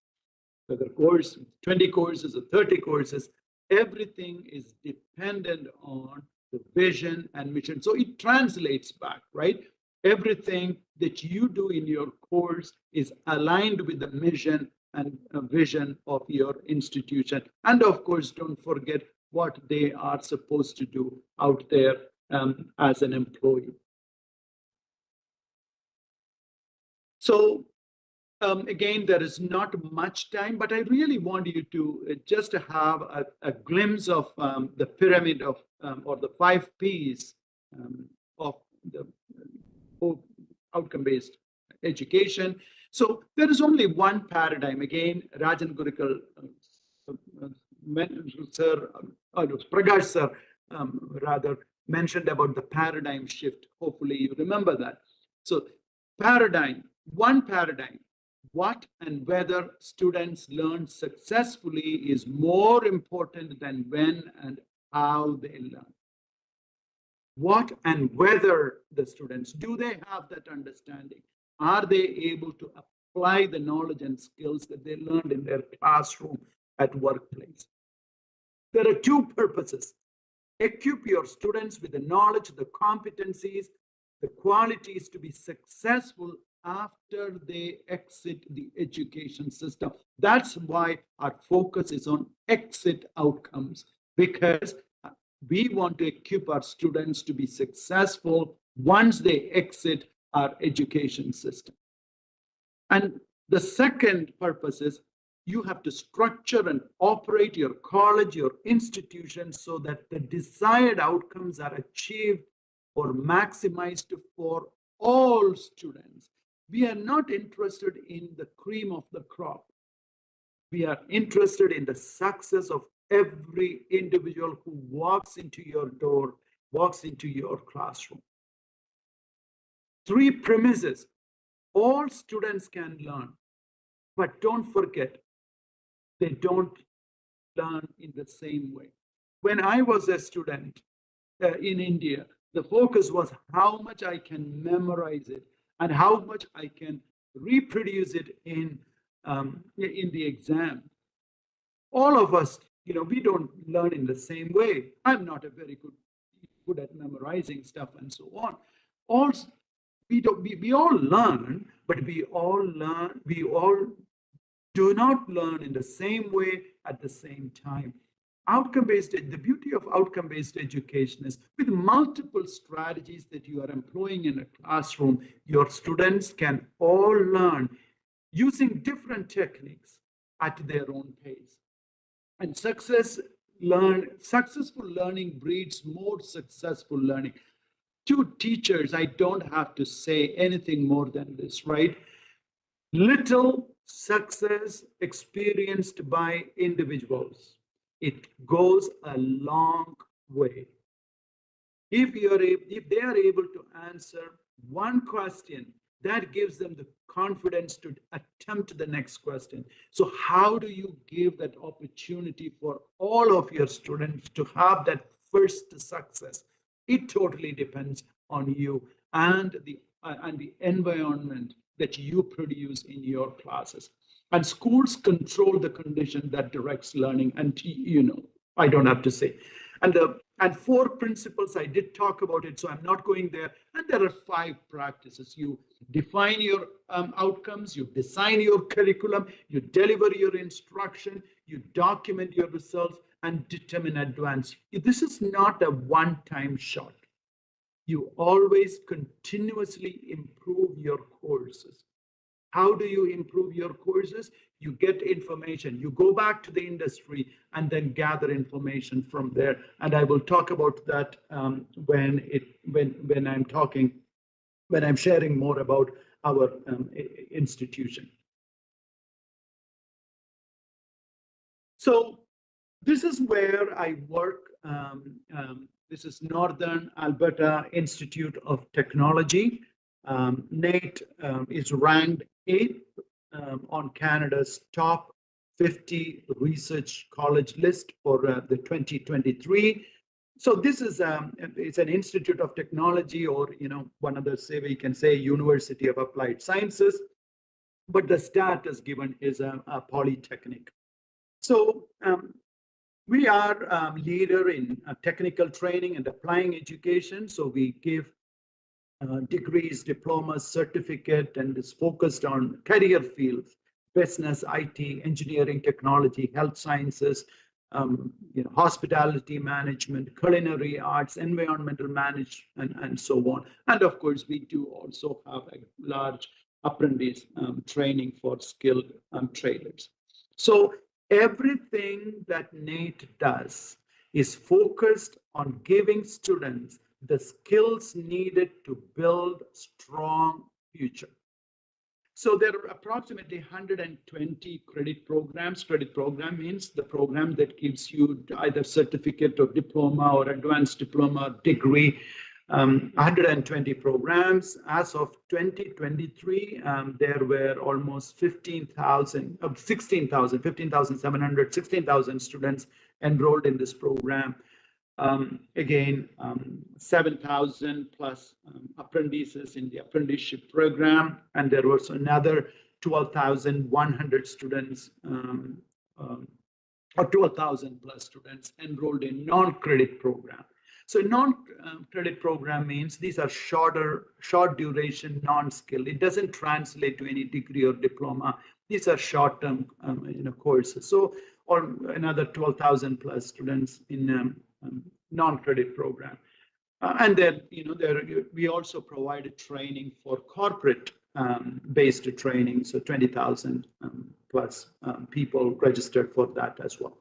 Whether course, 20 courses or 30 courses, everything is dependent on the vision and mission. So it translates back, right? Everything that you do in your course is aligned with the mission and vision of your institution. And of course, don't forget what they are supposed to do out there as an employee. So again, there is not much time, but I really want you to just have a glimpse of the pyramid of or the 5 P's of the outcome-based education. So there is only one paradigm. Again, Rajan Gurikal sir, Prakash sir, rather mentioned about the paradigm shift. Hopefully you remember that. So paradigm, one paradigm, what and whether students learn successfully is more important than when and how they learn. What and whether the students, do they have that understanding? Are they able to apply the knowledge and skills that they learned in their classroom at workplace? There are 2 purposes. Equip your students with the knowledge, the competencies, the qualities to be successful after they exit the education system. That's why our focus is on exit outcomes, because we want to equip our students to be successful once they exit our education system. And the second purpose is you have to structure and operate your college, your institution, so that the desired outcomes are achieved or maximized for all students. We are not interested in the cream of the crop. We are interested in the success of every individual who walks into your door, walks into your classroom. 3 premises. All students can learn, but don't forget, they don't learn in the same way. When I was a student in India, the focus was how much I can memorize it and how much I can reproduce it in the exam. All of us, we don't learn in the same way. I'm not a very good at memorizing stuff and so on. Also, we all learn, but we all do not learn in the same way at the same time. The beauty of outcome-based education is with multiple strategies that you are employing in a classroom, your students can all learn using different techniques at their own pace. And successful learning breeds more successful learning. To teachers, I don't have to say anything more than this, right? Little success experienced by individuals, it goes a long way. If they are able to answer one question, that gives them the confidence to attempt the next question. So how do you give that opportunity for all of your students to have that first success? It totally depends on you and the and the environment that you produce in your classes. And schools control the condition that directs learning. And I don't have to say. And 4 principles, I did talk about it, so I'm not going there. And there are 5 practices. You define your outcomes, you design your curriculum, you deliver your instruction, you document your results, and determine advance. This is not a one-time shot. You always continuously improve your courses. How do you improve your courses? You get information, you go back to the industry, and then gather information from there. And I will talk about that when I'm sharing more about our institution. So this is where I work. This is Northern Alberta Institute of Technology. NATE is ranked 8th on Canada's top 50 research college list for the 2023. So this is it's an institute of technology, or one other say we can say University of Applied Sciences, but the status given is a polytechnic. So we are leader in technical training and applying education. So we give degrees, diplomas, certificate, and is focused on career fields: business, IT, engineering, technology, health sciences, hospitality management, culinary arts, environmental management, and so on. And of course, we do also have a large apprentice training for skilled traders. So everything that NATE does is focused on giving students the skills needed to build a strong future. So there are approximately 120 credit programs. Credit program means the program that gives you either certificate or diploma or advanced diploma or degree. 120 programs. As of 2023, there were almost 15,700, 16,000 students enrolled in this program. Again, 7,000 plus apprentices in the apprenticeship program, and there was another 12,100 students, or 12,000 plus students enrolled in non-credit program. So non-credit program means these are short duration, non-skilled. It doesn't translate to any degree or diploma. These are short-term courses. So, or another 12,000 plus students in non-credit program. And then, we also provide training for corporate based training. So 20,000 plus people registered for that as well.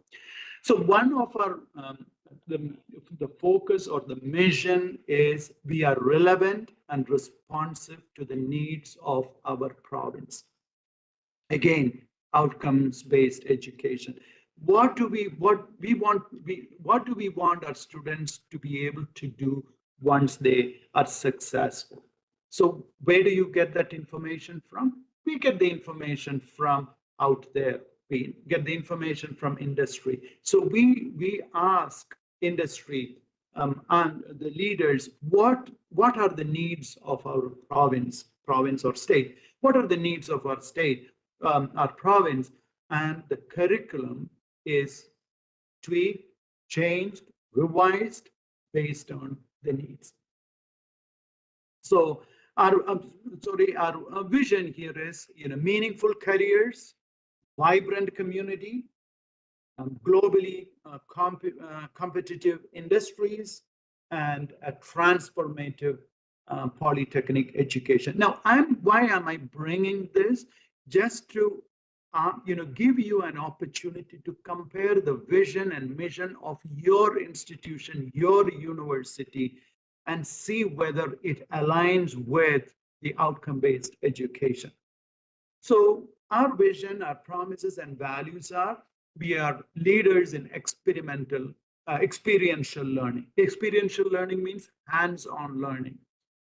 So one of our, the focus or the mission is we are relevant and responsive to the needs of our province. Again, outcomes-based education. What do we want our students to be able to do once they are successful? So where do you get that information from? We get the information from out there. We get the information from industry. So we ask industry and the leaders, what are the needs of our province or state? What are the needs of our state, our province? And the curriculum is tweaked, changed, revised based on the needs. So our vision here is meaningful careers, vibrant community, globally competitive industries, and a transformative polytechnic education. Now, why am I bringing this? Just to give you an opportunity to compare the vision and mission of your institution, your university, and see whether it aligns with the outcome-based education. So our vision, our promises and values are, we are leaders in experiential learning. Experiential learning means hands-on learning.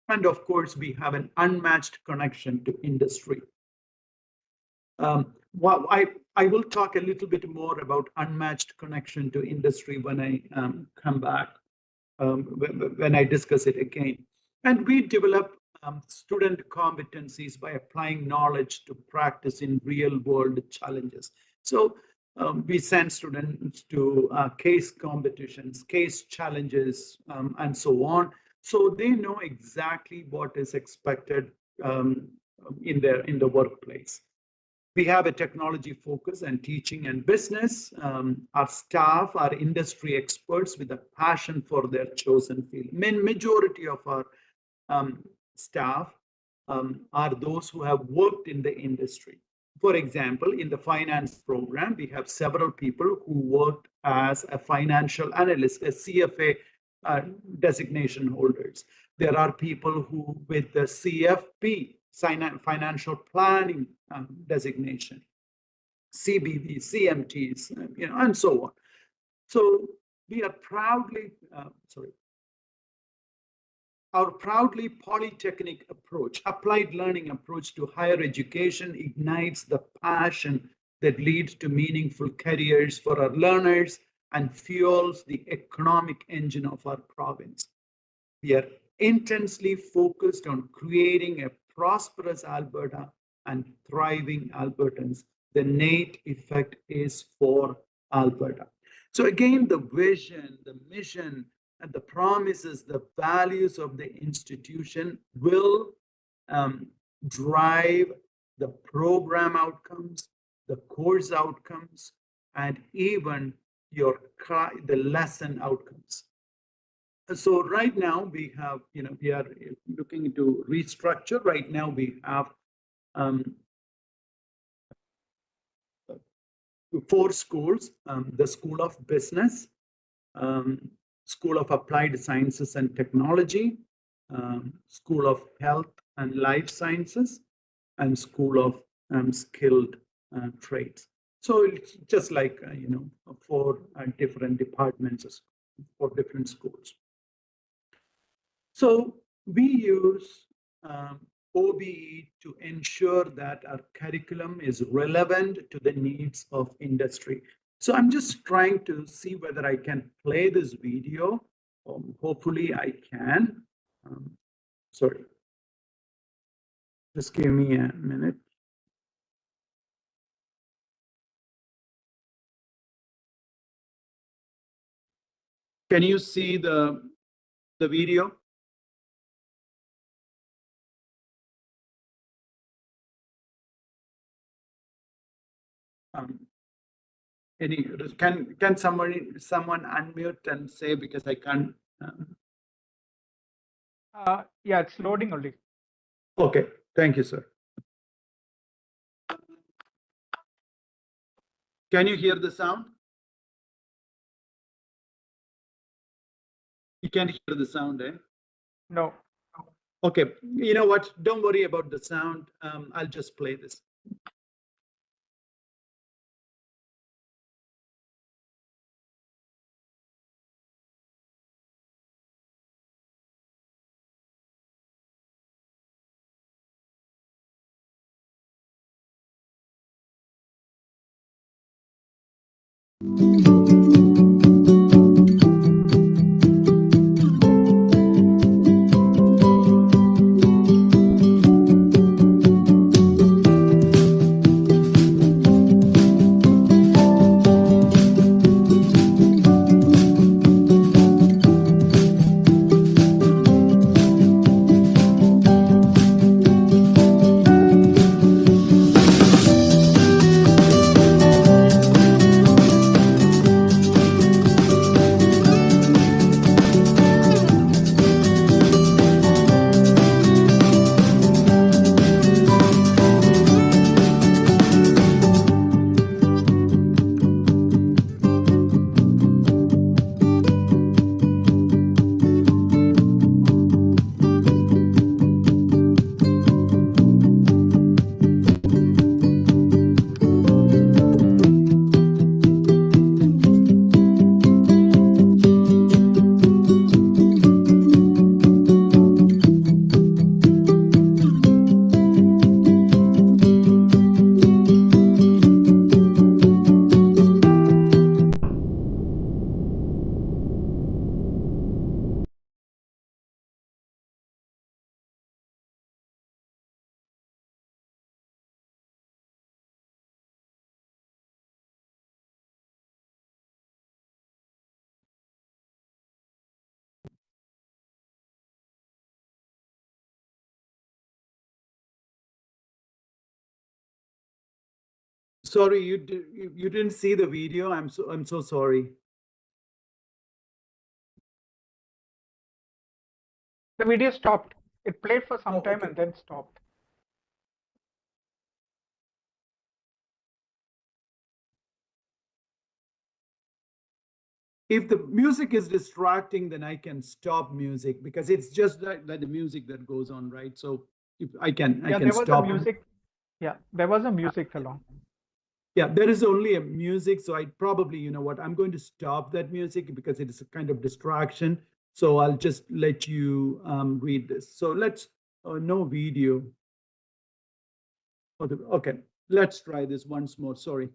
And of course, we have an unmatched connection to industry. I will talk a little bit more about unmatched connection to industry when I come back, when I discuss it again. And we develop student competencies by applying knowledge to practice in real world challenges. So we send students to case competitions, case challenges, and so on. So they know exactly what is expected in the workplace. We have a technology focus and teaching and business. Our staff are industry experts with a passion for their chosen field. Majority of our staff are those who have worked in the industry. For example, in the finance program, we have several people who worked as a financial analyst, a CFA designation holders. There are people who with the CFP, financial planning designation, CBV, CMTs, and so on. So we are proudly, our proudly polytechnic approach, applied learning approach to higher education ignites the passion that leads to meaningful careers for our learners and fuels the economic engine of our province. We are intensely focused on creating a prosperous Alberta and thriving Albertans. The net effect is for Alberta. So again, the vision, the mission, and the promises, the values of the institution will drive the program outcomes, the course outcomes, and even the lesson outcomes. So right now we have, we are looking into restructure. Right now we have 4 schools: the School of Business, School of Applied Sciences and Technology, School of Health and Life Sciences, and School of Skilled Trades. So it's just like 4 different departments, 4 different schools. So we use OBE to ensure that our curriculum is relevant to the needs of industry. So I'm just trying to see whether I can play this video. Hopefully I can. Sorry. Just give me a minute. Can you see the video? Can someone unmute and say, because I can't? Yeah, it's loading only. Okay, thank you, sir. Can you hear the sound? You can't hear the sound, eh? No. Okay, you know what? Don't worry about the sound. I'll just play this. Sorry, you didn't see the video. I'm so sorry. The video stopped. It played for some time okay. and then stopped. If the music is distracting, then I can stop music because it's just like the music that goes on, right? So if I can There was a stop. music. Yeah, there was a music along. Yeah, there is only a music. So I probably, you know what, I'm going to stop that music because it is a kind of distraction. So I'll just let you read this. So let's, no video. Okay, let's try this once more. Sorry.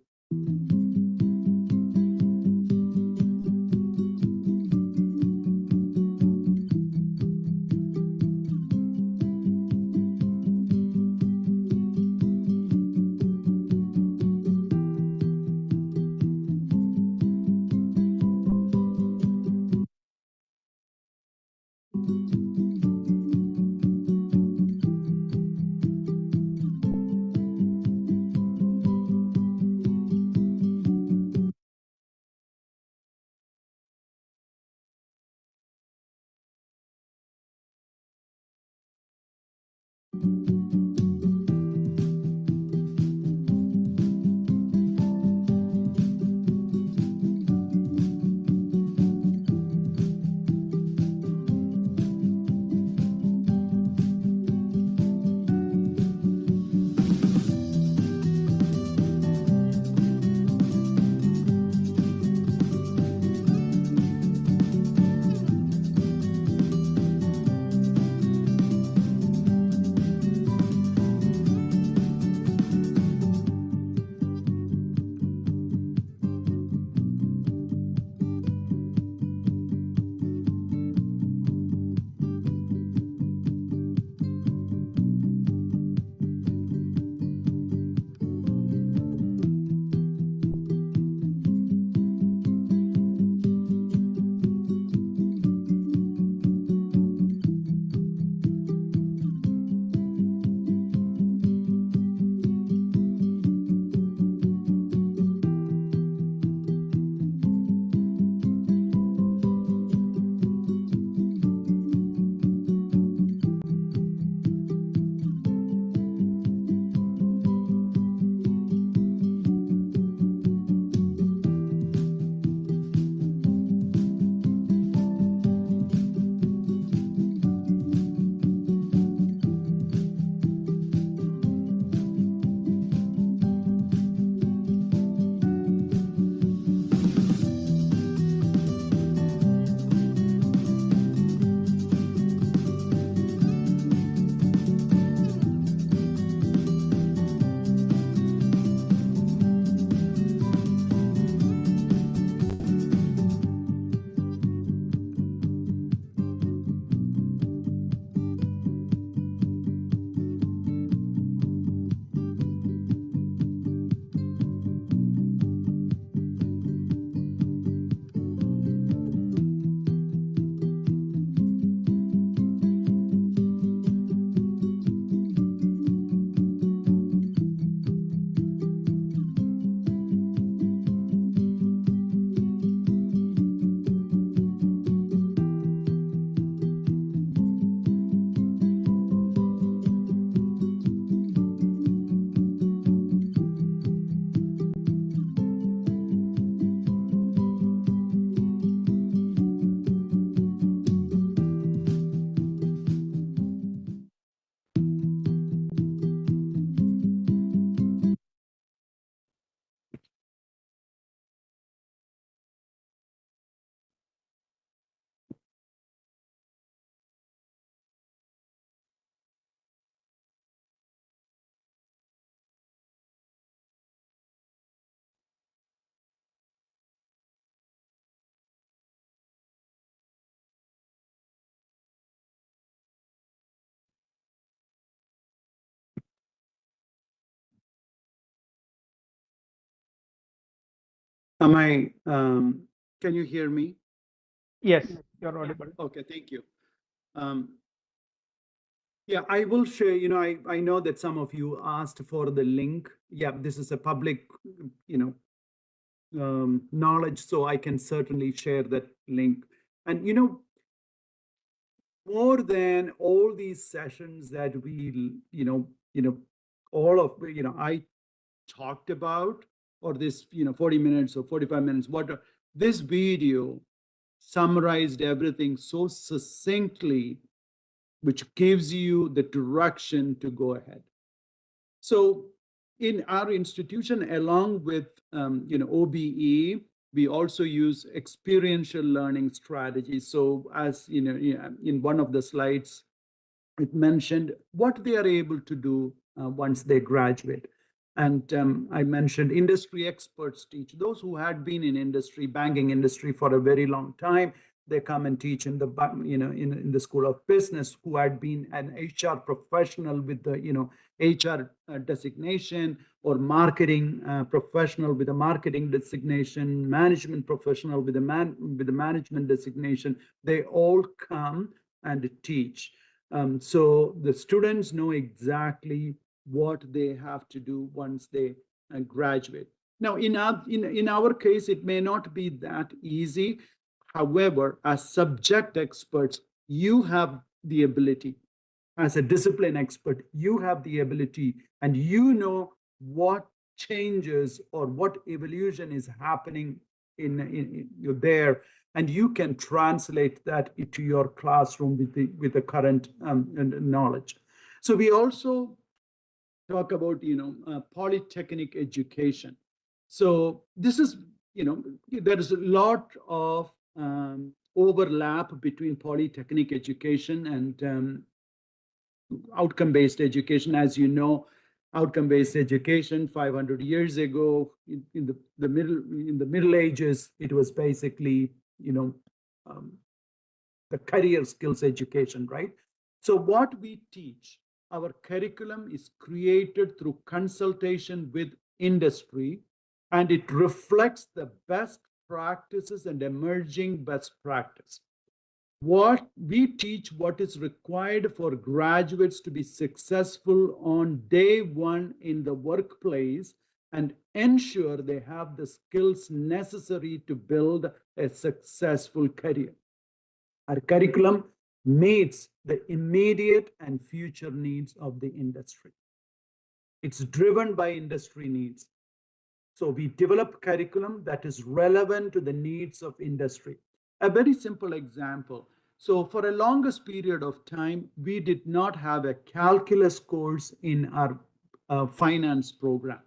Can you hear me? Yes, you're audible. Okay, thank you. Um, Yeah, I will share, I know that some of you asked for the link. Yeah, this is a public, knowledge, so I can certainly share that link. And, more than all these sessions that we, all of, I talked about, or this, 40 minutes or 45 minutes, this video summarized everything so succinctly, which gives you the direction to go ahead. So in our institution, along with OBE, we also use experiential learning strategies. So as in one of the slides, it mentioned what they are able to do once they graduate. And I mentioned industry experts teach. Those who had been in industry, banking industry for a very long time, they come and teach in the in the School of Business, who had been an HR professional with the HR designation, or marketing professional with a marketing designation, management professional with a management designation. They all come and teach. So the students know exactly what they have to do once they graduate. Now, in our case, it may not be that easy. However, as subject experts, you have the ability. As a discipline expert, you have the ability, and you know what changes or what evolution is happening in there, and you can translate that into your classroom with the current knowledge. So we also talk about polytechnic education. So this is there is a lot of overlap between polytechnic education and outcome-based education. As you know, outcome-based education 500 years ago, in the Middle Ages, it was basically um, the career skills education, right? So what we teach, our curriculum is created through consultation with industry, and it reflects the best practices and emerging best practice. What we teach, what is required for graduates to be successful on day one in the workplace, and ensure they have the skills necessary to build a successful career. Our curriculum meets the immediate and future needs of the industry. It's driven by industry needs. So we develop curriculum that is relevant to the needs of industry. A very simple example. So for a longest period of time, we did not have a calculus course in our finance program.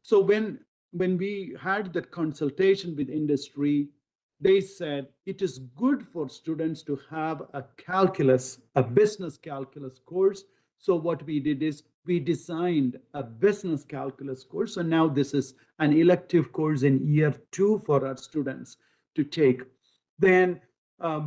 So when we had that consultation with industry, they said it is good for students to have a business calculus course. So what we did is we designed a business calculus course. So now this is an elective course in year 2 for our students to take. Then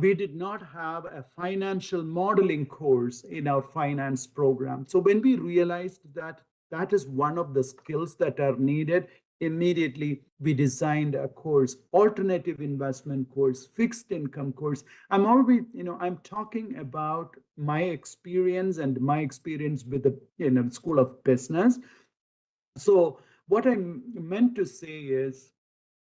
we did not have a financial modeling course in our finance program. So when we realized that that is one of the skills that are needed, immediately we designed a course, alternative investment course, fixed income course. I'm talking about my experience and my experience with the School of Business. So what I meant to say is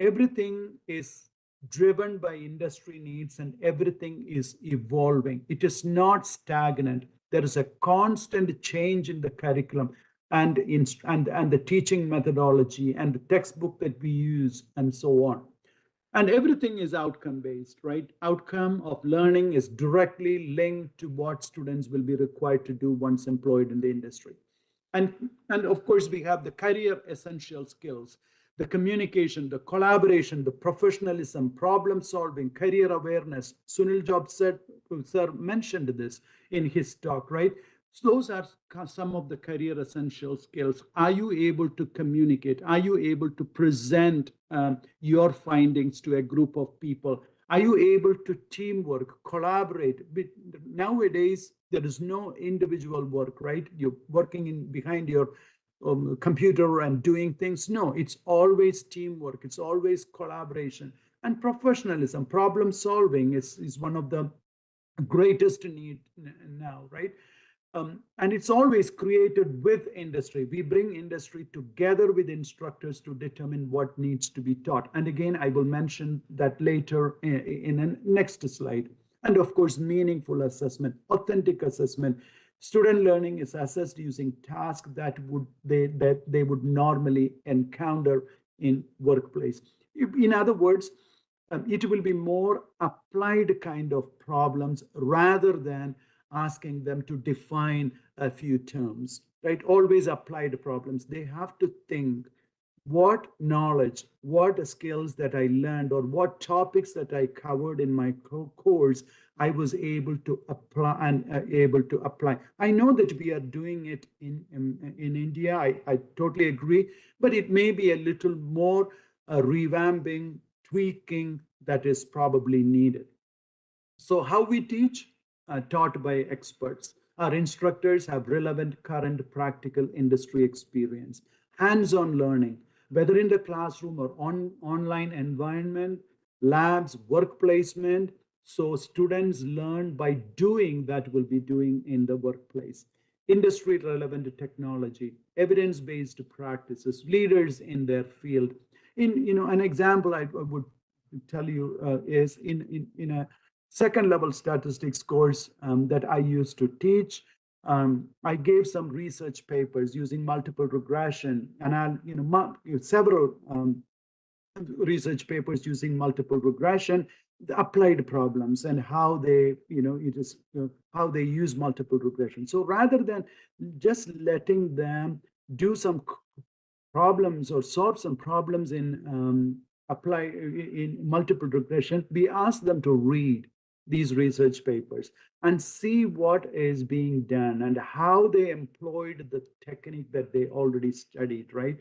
everything is driven by industry needs, and everything is evolving. It is not stagnant. There is a constant change in the curriculum and the teaching methodology and the textbook that we use, and so on. And everything is outcome based, right? Outcome of learning is directly linked to what students will be required to do once employed in the industry. And of course, we have the career essential skills, the communication, the collaboration, the professionalism, problem solving, career awareness. Sunil Job said, sir mentioned this in his talk, right? So those are some of the career essential skills. Are you able to communicate? Are you able to present your findings to a group of people? Are you able to teamwork, collaborate? Nowadays, there is no individual work, right? You're working behind your computer and doing things. No, it's always teamwork. It's always collaboration and professionalism. Problem solving is one of the greatest need now, right? And it's always created with industry. We bring industry together with instructors to determine what needs to be taught. And again, I will mention that later in the next slide. And of course, meaningful assessment, authentic assessment. Student learning is assessed using tasks that they would normally encounter in workplace. In other words, it will be more applied kind of problems rather than asking them to define a few terms, right? Always applied problems. They have to think what knowledge, what skills that I learned, or what topics that I covered in my course, I was able to apply and able to apply. I know that we are doing it in India. I totally agree, but it may be a little more revamping, tweaking that is probably needed. So how we teach? Taught by experts. Our instructors have relevant current practical industry experience. Hands-on learning, whether in the classroom or online environment, labs, work placement. So students learn by doing that will be doing in the workplace. Industry relevant technology, evidence-based practices, leaders in their field. An example I would tell you is in a second level statistics course that I used to teach. I gave some research papers using multiple regression, and several research papers using multiple regression, the applied problems, and how they, how they use multiple regression. So rather than just letting them do some problems or solve some problems in apply in multiple regression, we ask them to read these research papers and see what is being done and how they employed the technique that they already studied, right?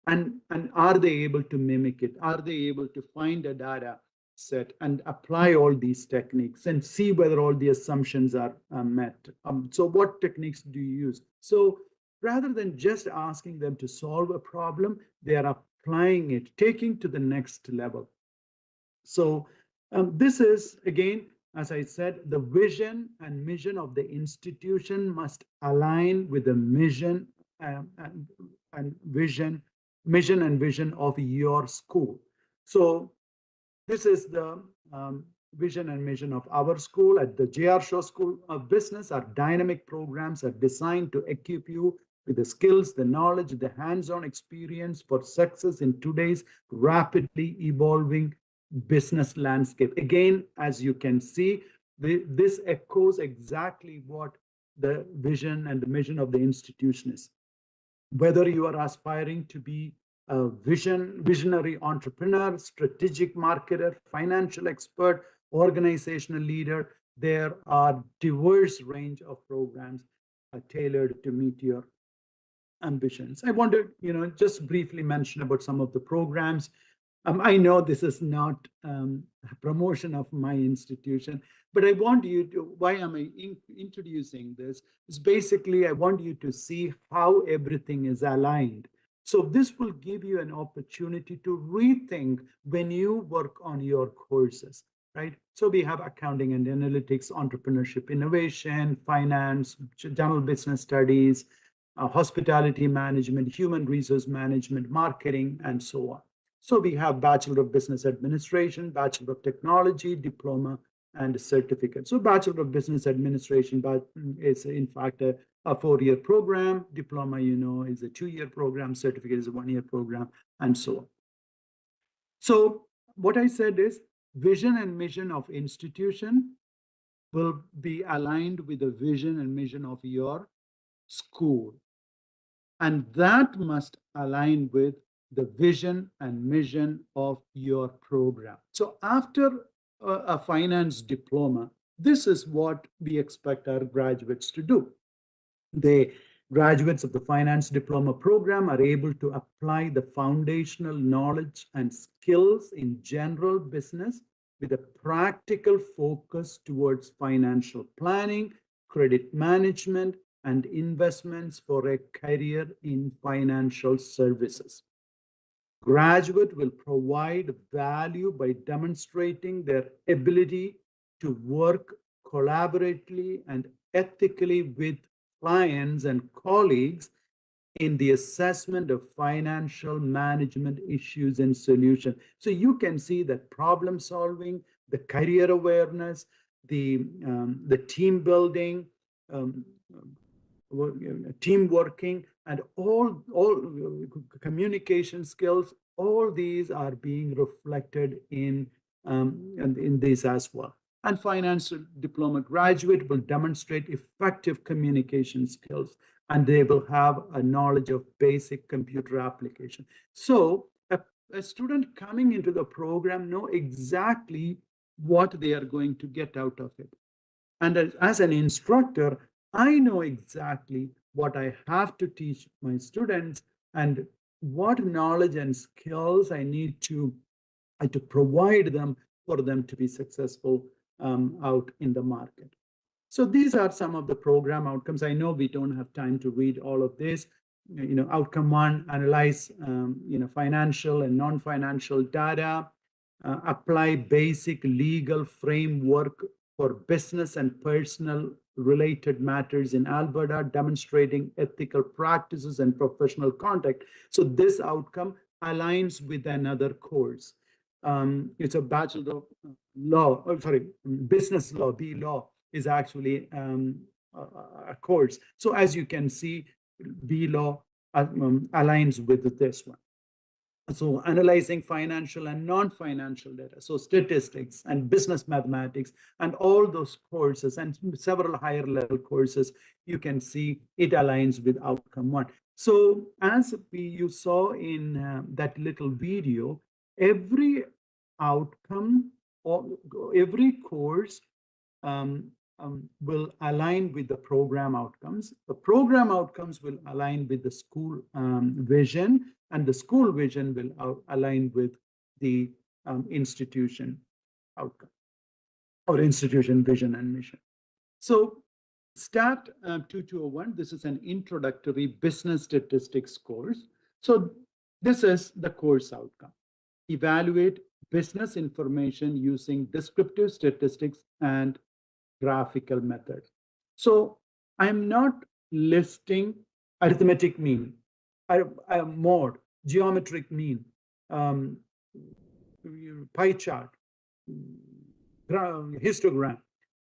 And are they able to mimic it? Are they able to find a data set and apply all these techniques and see whether all the assumptions are met? So what techniques do you use? So rather than just asking them to solve a problem, they are applying it, taking to the next level. So this is, again, as I said, the vision and mission of the institution must align with the mission and vision of your school. So this is the vision and mission of our school. At the J.R. Shaw School of Business, our dynamic programs are designed to equip you with the skills, the knowledge, the hands-on experience for success in today's rapidly evolving business landscape. Again, as you can see, this echoes exactly what the vision and the mission of the institution is. Whether you are aspiring to be a visionary entrepreneur, strategic marketer, financial expert, organizational leader, there are diverse range of programs tailored to meet your ambitions. I want to, just briefly mention about some of the programs. I know this is not a promotion of my institution, but I want you to, why am I introducing this? Is basically, I want you to see how everything is aligned. So this will give you an opportunity to rethink when you work on your courses, right? So we have accounting and analytics, entrepreneurship, innovation, finance, general business studies, hospitality management, human resource management, marketing, and so on. So we have Bachelor of Business Administration, Bachelor of Technology, Diploma, and Certificate. So Bachelor of Business Administration is in fact a 4-year program. Diploma, is a 2-year program. Certificate is a 1-year program, and so on. So what I said is vision and mission of institution will be aligned with the vision and mission of your school. And that must align with the vision and mission of your program. So after a finance diploma, this is what we expect our graduates to do. The graduates of the finance diploma program are able to apply the foundational knowledge and skills in general business with a practical focus towards financial planning, credit management, and investments for a career in financial services. Graduate will provide value by demonstrating their ability to work collaboratively and ethically with clients and colleagues in the assessment of financial management issues and solution. So you can see that problem solving, the career awareness, the team building, um, team working, and all communication skills, all these are being reflected in this as well. And financial diploma graduate will demonstrate effective communication skills, and they will have a knowledge of basic computer application. So a student coming into the program know exactly what they are going to get out of it. And as an instructor, I know exactly what I have to teach my students and what knowledge and skills I need to provide them for them to be successful out in the market. So these are some of the program outcomes. I know we don't have time to read all of this. Outcome one, analyze financial and non-financial data, apply basic legal framework for business and personal related matters in Alberta, demonstrating ethical practices and professional conduct. So this outcome aligns with another course. It's a Bachelor of Law, Business Law, B Law is actually a course. So as you can see, B Law aligns with this one. So analyzing financial and non-financial data, so statistics and business mathematics and all those courses and several higher level courses, you can see it aligns with outcome one. So as you saw in that little video, every outcome or every course will align with the program outcomes. The program outcomes will align with the school vision, and the school vision will align with the institution outcome or institution vision and mission. So STAT 2201, this is an introductory business statistics course. So this is the course outcome. Evaluate business information using descriptive statistics and graphical methods. So I'm not listing arithmetic mean, mode, geometric mean, pie chart, histogram.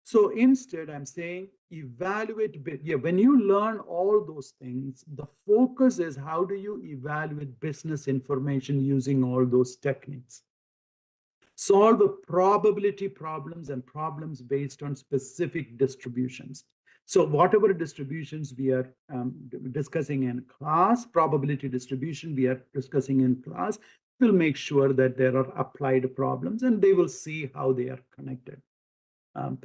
So instead, I'm saying evaluate. When you learn all those things, the focus is how do you evaluate business information using all those techniques. Solve probability problems and problems based on specific distributions. So whatever distributions we are discussing in class, probability distribution we are discussing in class, we'll make sure that there are applied problems and they will see how they are connected.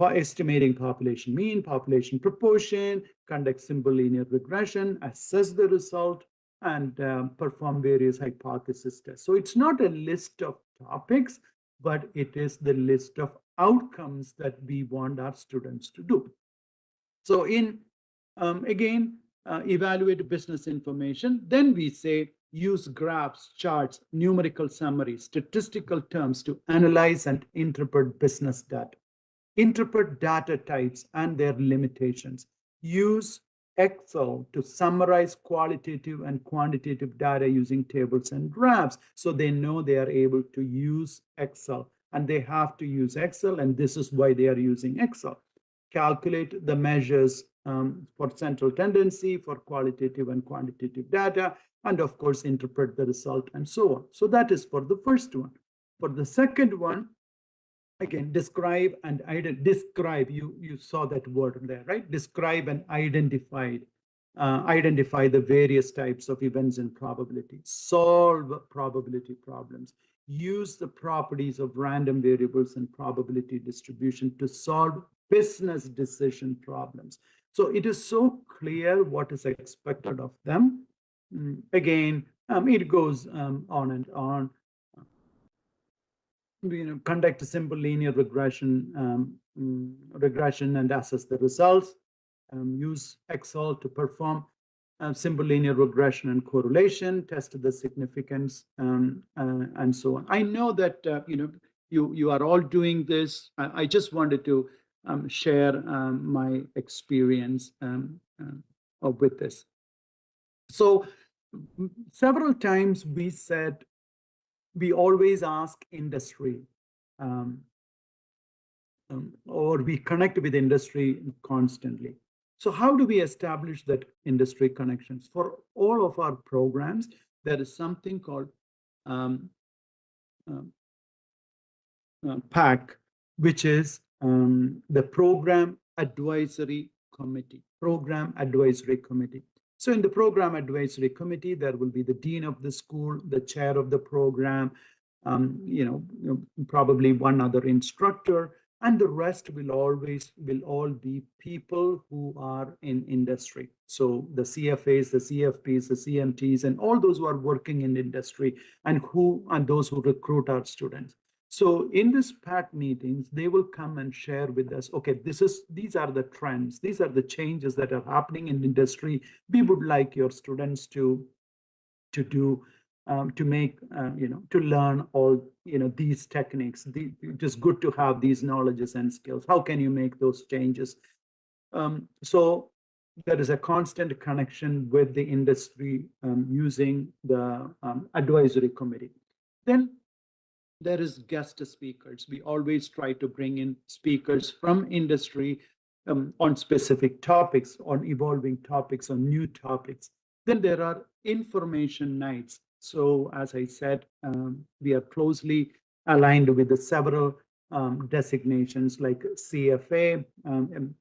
Estimating population mean, population proportion, conduct simple linear regression, assess the result, and perform various hypothesis tests. So it's not a list of topics, but it is the list of outcomes that we want our students to do. So in, evaluate business information. Then we say use graphs, charts, numerical summaries, statistical terms to analyze and interpret business data. Interpret data types and their limitations. Use Excel to summarize qualitative and quantitative data using tables and graphs. So they know they are able to use Excel and they have to use Excel, and this is why they are using Excel. Calculate the measures for central tendency, for qualitative and quantitative data, and of course, interpret the result and so on. So that is for the first one. For the second one, again, describe and identify. You saw that word there, right? Describe and identify the various types of events and probability. Solve probability problems. Use the properties of random variables and probability distribution to solve business decision problems. So it is so clear what is expected of them. Again, it goes on and on. Conduct a simple linear regression and assess the results. Use Excel to perform simple linear regression and correlation, test the significance, and so on. I know that you are all doing this. I just wanted to share my experience with this. So several times we said, we always ask industry, or we connect with industry constantly. So how do we establish that industry connections? For all of our programs, there is something called PAC, which is the Program Advisory Committee. Program Advisory Committee. So in the Program Advisory Committee, there will be the dean of the school, the chair of the program, probably one other instructor, and the rest will all be people who are in industry. So the CFAs, the CFPs, the CMTs, and all those who are working in industry, and those who recruit our students. So in this PAC meetings, they will come and share with us, okay, these are the trends, these are the changes that are happening in industry. We would like your students to do, to make, to learn all, these techniques. It is good to have these knowledges and skills. How can you make those changes? So there is a constant connection with the industry using the advisory committee. Then there is guest speakers. We always try to bring in speakers from industry on specific topics, on evolving topics, on new topics. Then there are information nights. So as I said, we are closely aligned with the several designations like CFA.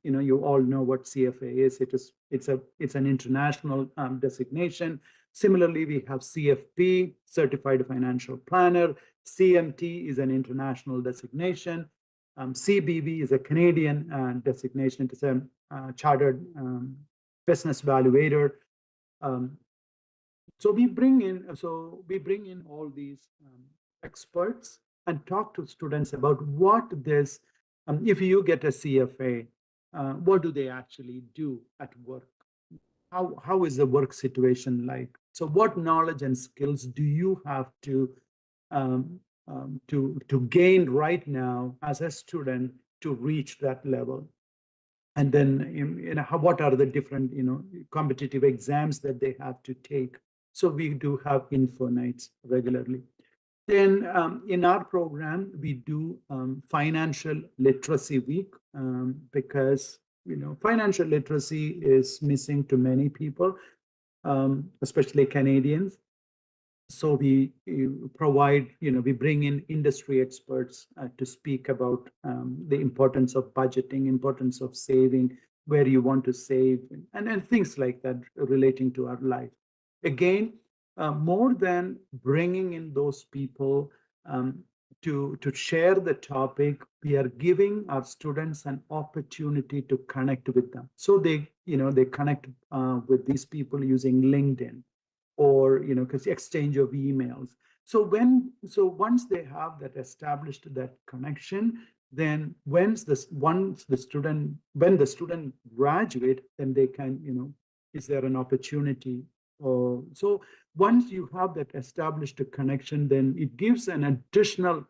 You all know what CFA is. It's an international designation. Similarly, we have CFP, Certified Financial Planner. CMT is an international designation. CBV is a Canadian designation. It's a chartered business evaluator. So we bring in all these experts and talk to students about what this, if you get a CFA, what do they actually do at work? How is the work situation like? So what knowledge and skills do you have to gain right now as a student to reach that level? And then, what are the different, competitive exams that they have to take? So we do have info nights regularly. Then in our program, we do financial literacy week because, financial literacy is missing to many people, especially Canadians. So we provide, we bring in industry experts to speak about the importance of budgeting, importance of saving, where you want to save, and things like that relating to our life. Again, more than bringing in those people to share the topic, we are giving our students an opportunity to connect with them. So they connect with these people using LinkedIn, or because exchange of emails. So once they have that established, that connection, then when the student graduate, then they can, is there an opportunity? So once you have that established connection, then it gives an additional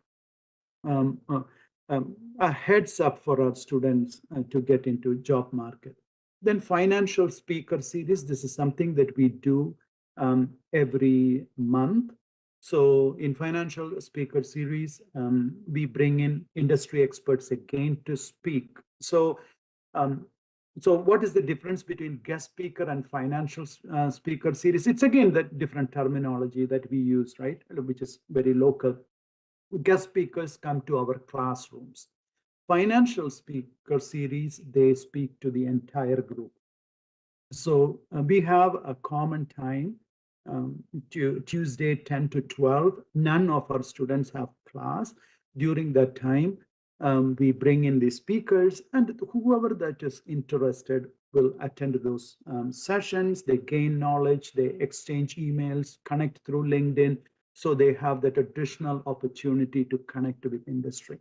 a heads up for our students to get into job market. Then financial speaker series. This is something that we do every month. So in financial speaker series, we bring in industry experts again to speak. So what is the difference between guest speaker and financial speaker series? It's again that different terminology that we use, right? Which is very local. Guest speakers come to our classrooms. Financial speaker series, they speak to the entire group. So we have a common time, Tuesday 10 to 12. None of our students have class. During that time, we bring in the speakers, and whoever that is interested will attend those sessions. They gain knowledge, they exchange emails, connect through LinkedIn. So they have that additional opportunity to connect with industry.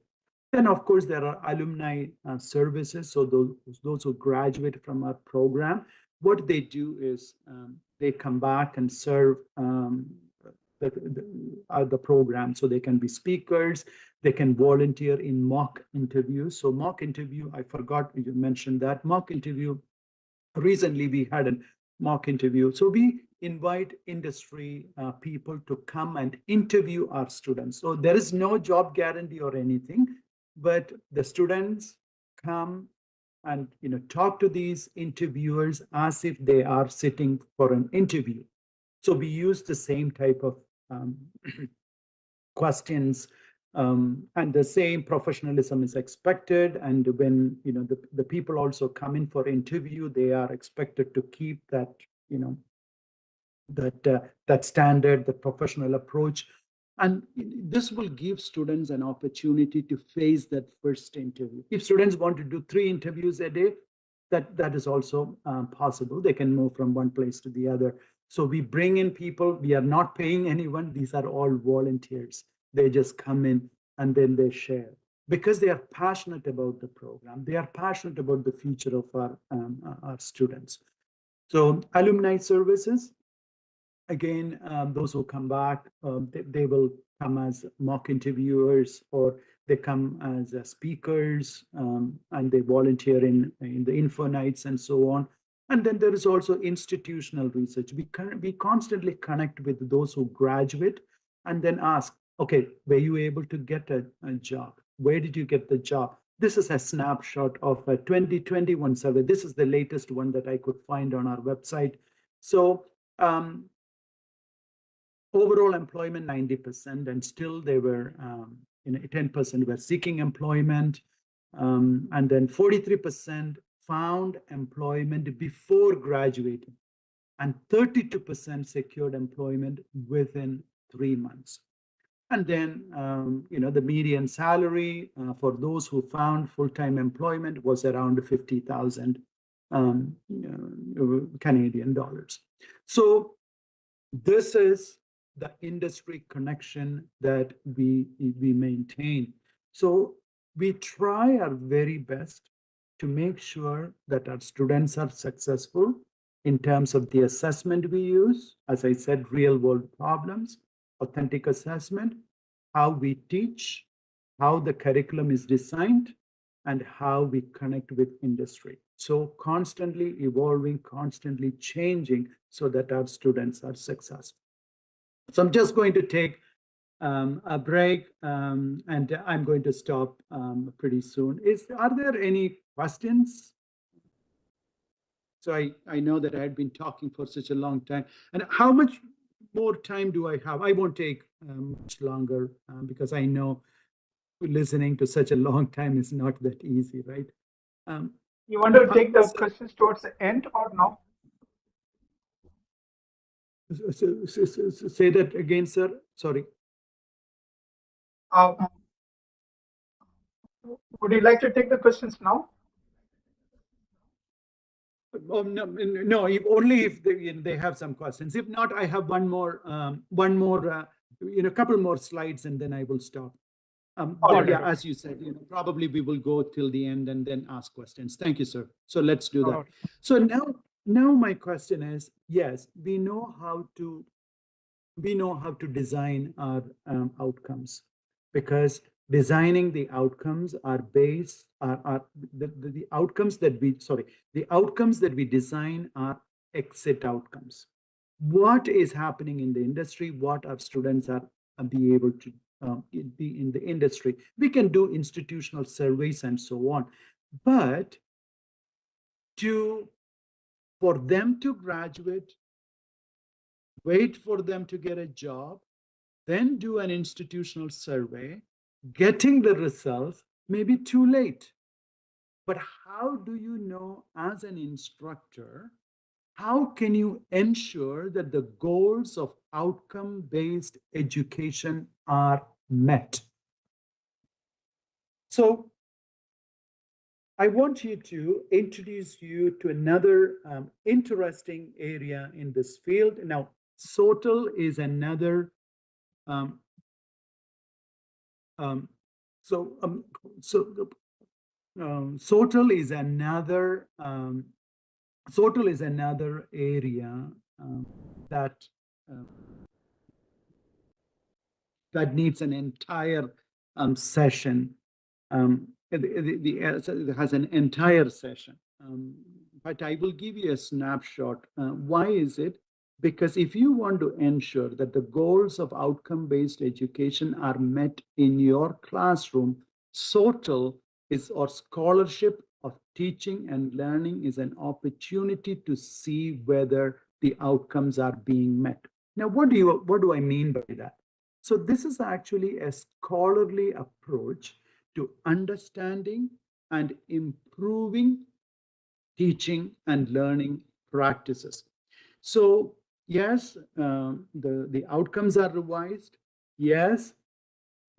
Then, of course, there are alumni services. So those who graduate from our program, what they do is they come back and serve the program. So they can be speakers, they can volunteer in mock interviews. So mock interview, I forgot you mentioned that mock interview. Recently, we had a mock interview. So we invite industry people to come and interview our students. So there is no job guarantee or anything, but the students come and talk to these interviewers as if they are sitting for an interview. So we use the same type of questions, and the same professionalism is expected. And when the people also come in for interview, they are expected to keep that that standard, the professional approach. And this will give students an opportunity to face that first interview. If students want to do 3 interviews a day, that is also possible. They can move from one place to the other. So we bring in people. We are not paying anyone. These are all volunteers. They just come in and then they share because they are passionate about the program. They are passionate about the future of our students. So alumni services, again, those who come back, they will come as mock interviewers, or they come as speakers, and they volunteer in the info nights and so on. And then there is also institutional research. We constantly connect with those who graduate and then ask, okay, were you able to get a job? Where did you get the job? This is a snapshot of a 2021 survey. This is the latest one that I could find on our website. So overall employment 90%, and still they were 10% were seeking employment, and then 43% found employment before graduating, and 32% secured employment within 3 months. And then the median salary for those who found full-time employment was around 50,000 Canadian dollars. So this is the industry connection that we maintain. So we try our very best to make sure that our students are successful in terms of the assessment we use. As I said, real world problems, authentic assessment, how we teach, how the curriculum is designed, and how we connect with industry. So constantly evolving, constantly changing so that our students are successful. So I'm just going to take a break, and I'm going to stop pretty soon. Are there any questions? So I know that I had been talking for such a long time. And how much more time do I have? I won't take much longer because I know listening to such a long time is not that easy, right? You want to take the questions towards the end or no? Say that again, sir. Sorry. Would you like to take the questions now? Oh, no. Only if they have some questions. If not, I have one more, a couple more slides, and then I will stop. But yeah, as you said, probably we will go till the end and then ask questions. Thank you, sir. So let's do that. So now my question is, yes, we know how to design our outcomes, because designing the outcomes are based the outcomes that we design are exit outcomes. What is happening in the industry? What our students are be able to be in the industry? We can do institutional surveys and so on, but for them to graduate, wait for them to get a job, then do an institutional survey, getting the results may be too late. But how do you know, as an instructor, how can you ensure that the goals of outcome-based education are met? So I want you to introduce you to another interesting area in this field. Now, SOTL is another SOTL is another area that that needs an entire session. It has an entire session. But I will give you a snapshot. Why is it? Because if you want to ensure that the goals of outcome-based education are met in your classroom, SOTL is, or Scholarship of Teaching and Learning, is an opportunity to see whether the outcomes are being met. Now, what do I mean by that? So this is actually a scholarly approach to understanding and improving teaching and learning practices. So yes, the outcomes are revised. Yes,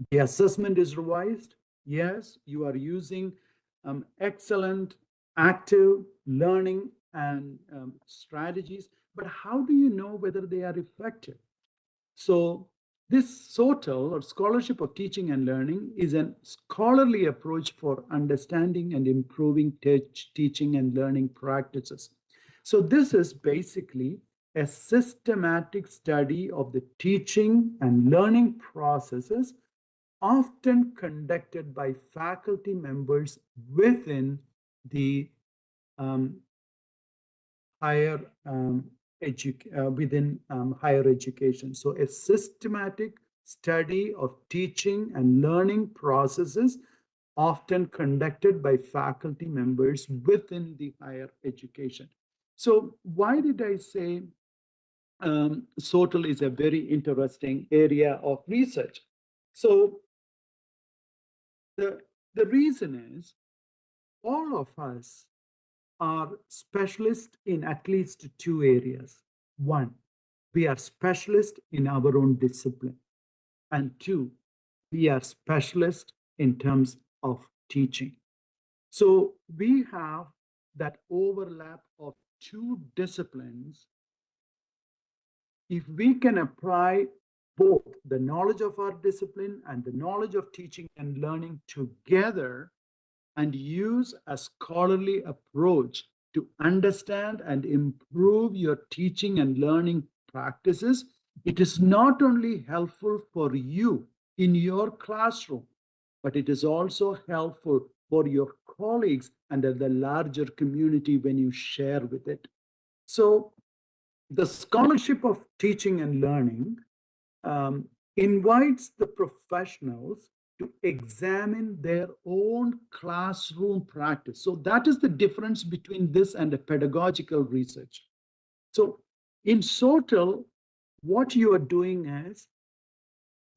the assessment is revised. Yes, you are using excellent active learning and strategies, but how do you know whether they are effective? So this SOTL, or Scholarship of Teaching and Learning, is a scholarly approach for understanding and improving teaching and learning practices. So this is basically a systematic study of the teaching and learning processes, often conducted by faculty members within the higher higher education. So a systematic study of teaching and learning processes, often conducted by faculty members within the higher education. So why did I say SOTL is a very interesting area of research? So the reason is, all of us are specialists in at least two areas. One, we are specialists in our own discipline. And two, we are specialists in terms of teaching. So we have that overlap of two disciplines. If we can apply both the knowledge of our discipline and the knowledge of teaching and learning together, and use a scholarly approach to understand and improve your teaching and learning practices, it is not only helpful for you in your classroom, but it is also helpful for your colleagues and the larger community when you share with it. So the Scholarship of Teaching and Learning invites the professionals to examine their own classroom practice. So that is the difference between this and a pedagogical research. So in SOTL, what you are doing is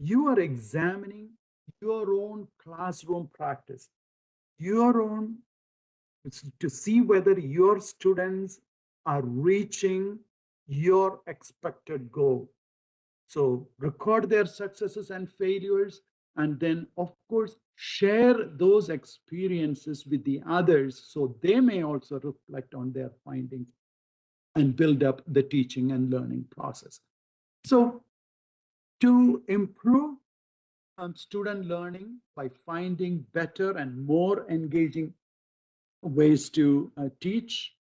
you are examining your own classroom practice, your own, to see whether your students are reaching your expected goal. So record their successes and failures, and then, of course, share those experiences with the others so they may also reflect on their findings and build up the teaching and learning process. So to improve student learning by finding better and more engaging ways to teach,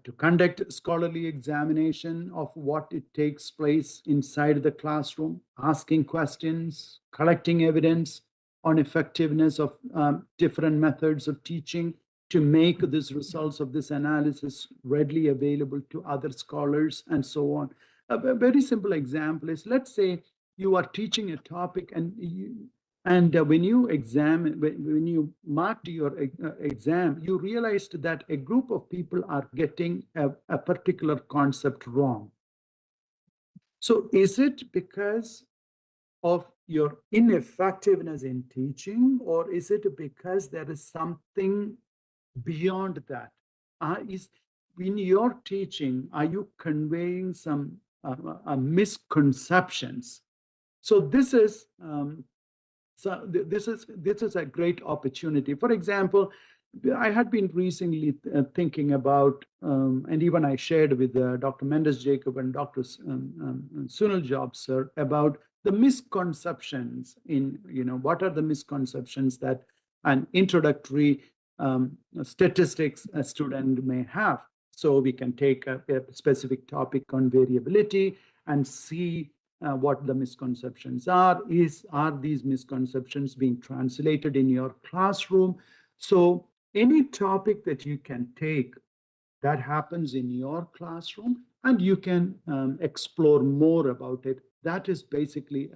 to conduct scholarly examination of what it takes place inside the classroom, asking questions, collecting evidence on effectiveness of different methods of teaching, to make these results of this analysis readily available to other scholars, and so on. A very simple example is, let's say you are teaching a topic, and when you examine, when you marked your exam, you realized that a group of people are getting a particular concept wrong. So is it because of your ineffectiveness in teaching, or is it because there is something beyond that? In your teaching, are you conveying some misconceptions? So this is this is a great opportunity. For example, I had been recently thinking about, and even I shared with Dr. Mendes Jacob and Dr. Sunil Job, sir, about the misconceptions in, what are the misconceptions that an introductory statistics a student may have. So we can take a specific topic on variability and see what the misconceptions are. Are these misconceptions being translated in your classroom? So any topic that you can take that happens in your classroom, and you can explore more about it. That is basically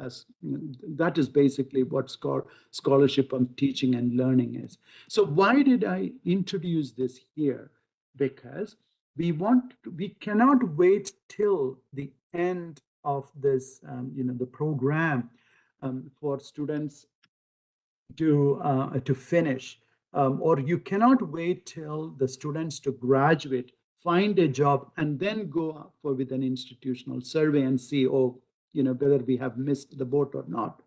what scholarship on teaching and learning is. So why did I introduce this here? Because we cannot wait till the end of this, the program, for students to finish, or you cannot wait till the students to graduate, find a job, and then go for with an institutional survey and see, whether we have missed the boat or not.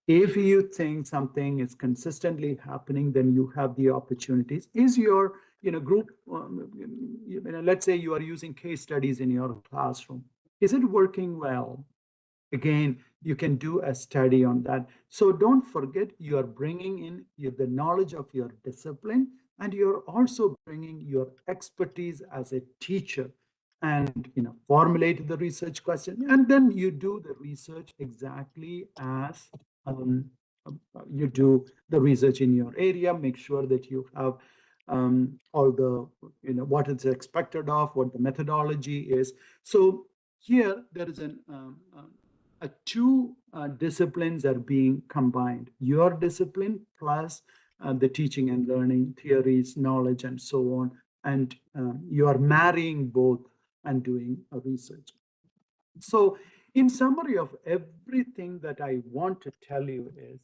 If you think something is consistently happening, then you have the opportunities. Is your group, let's say you are using case studies in your classroom. Is it working well? Again, you can do a study on that. So don't forget, you are bringing in the knowledge of your discipline, and you're also bringing your expertise as a teacher, and formulate the research question, and then you do the research exactly as you do the research in your area. Make sure that you have all the what is expected of, what the methodology is. So here there is two disciplines are being combined: your discipline plus the teaching and learning theories, knowledge, and so on. And you are marrying both and doing a research. So in summary of everything that I want to tell you is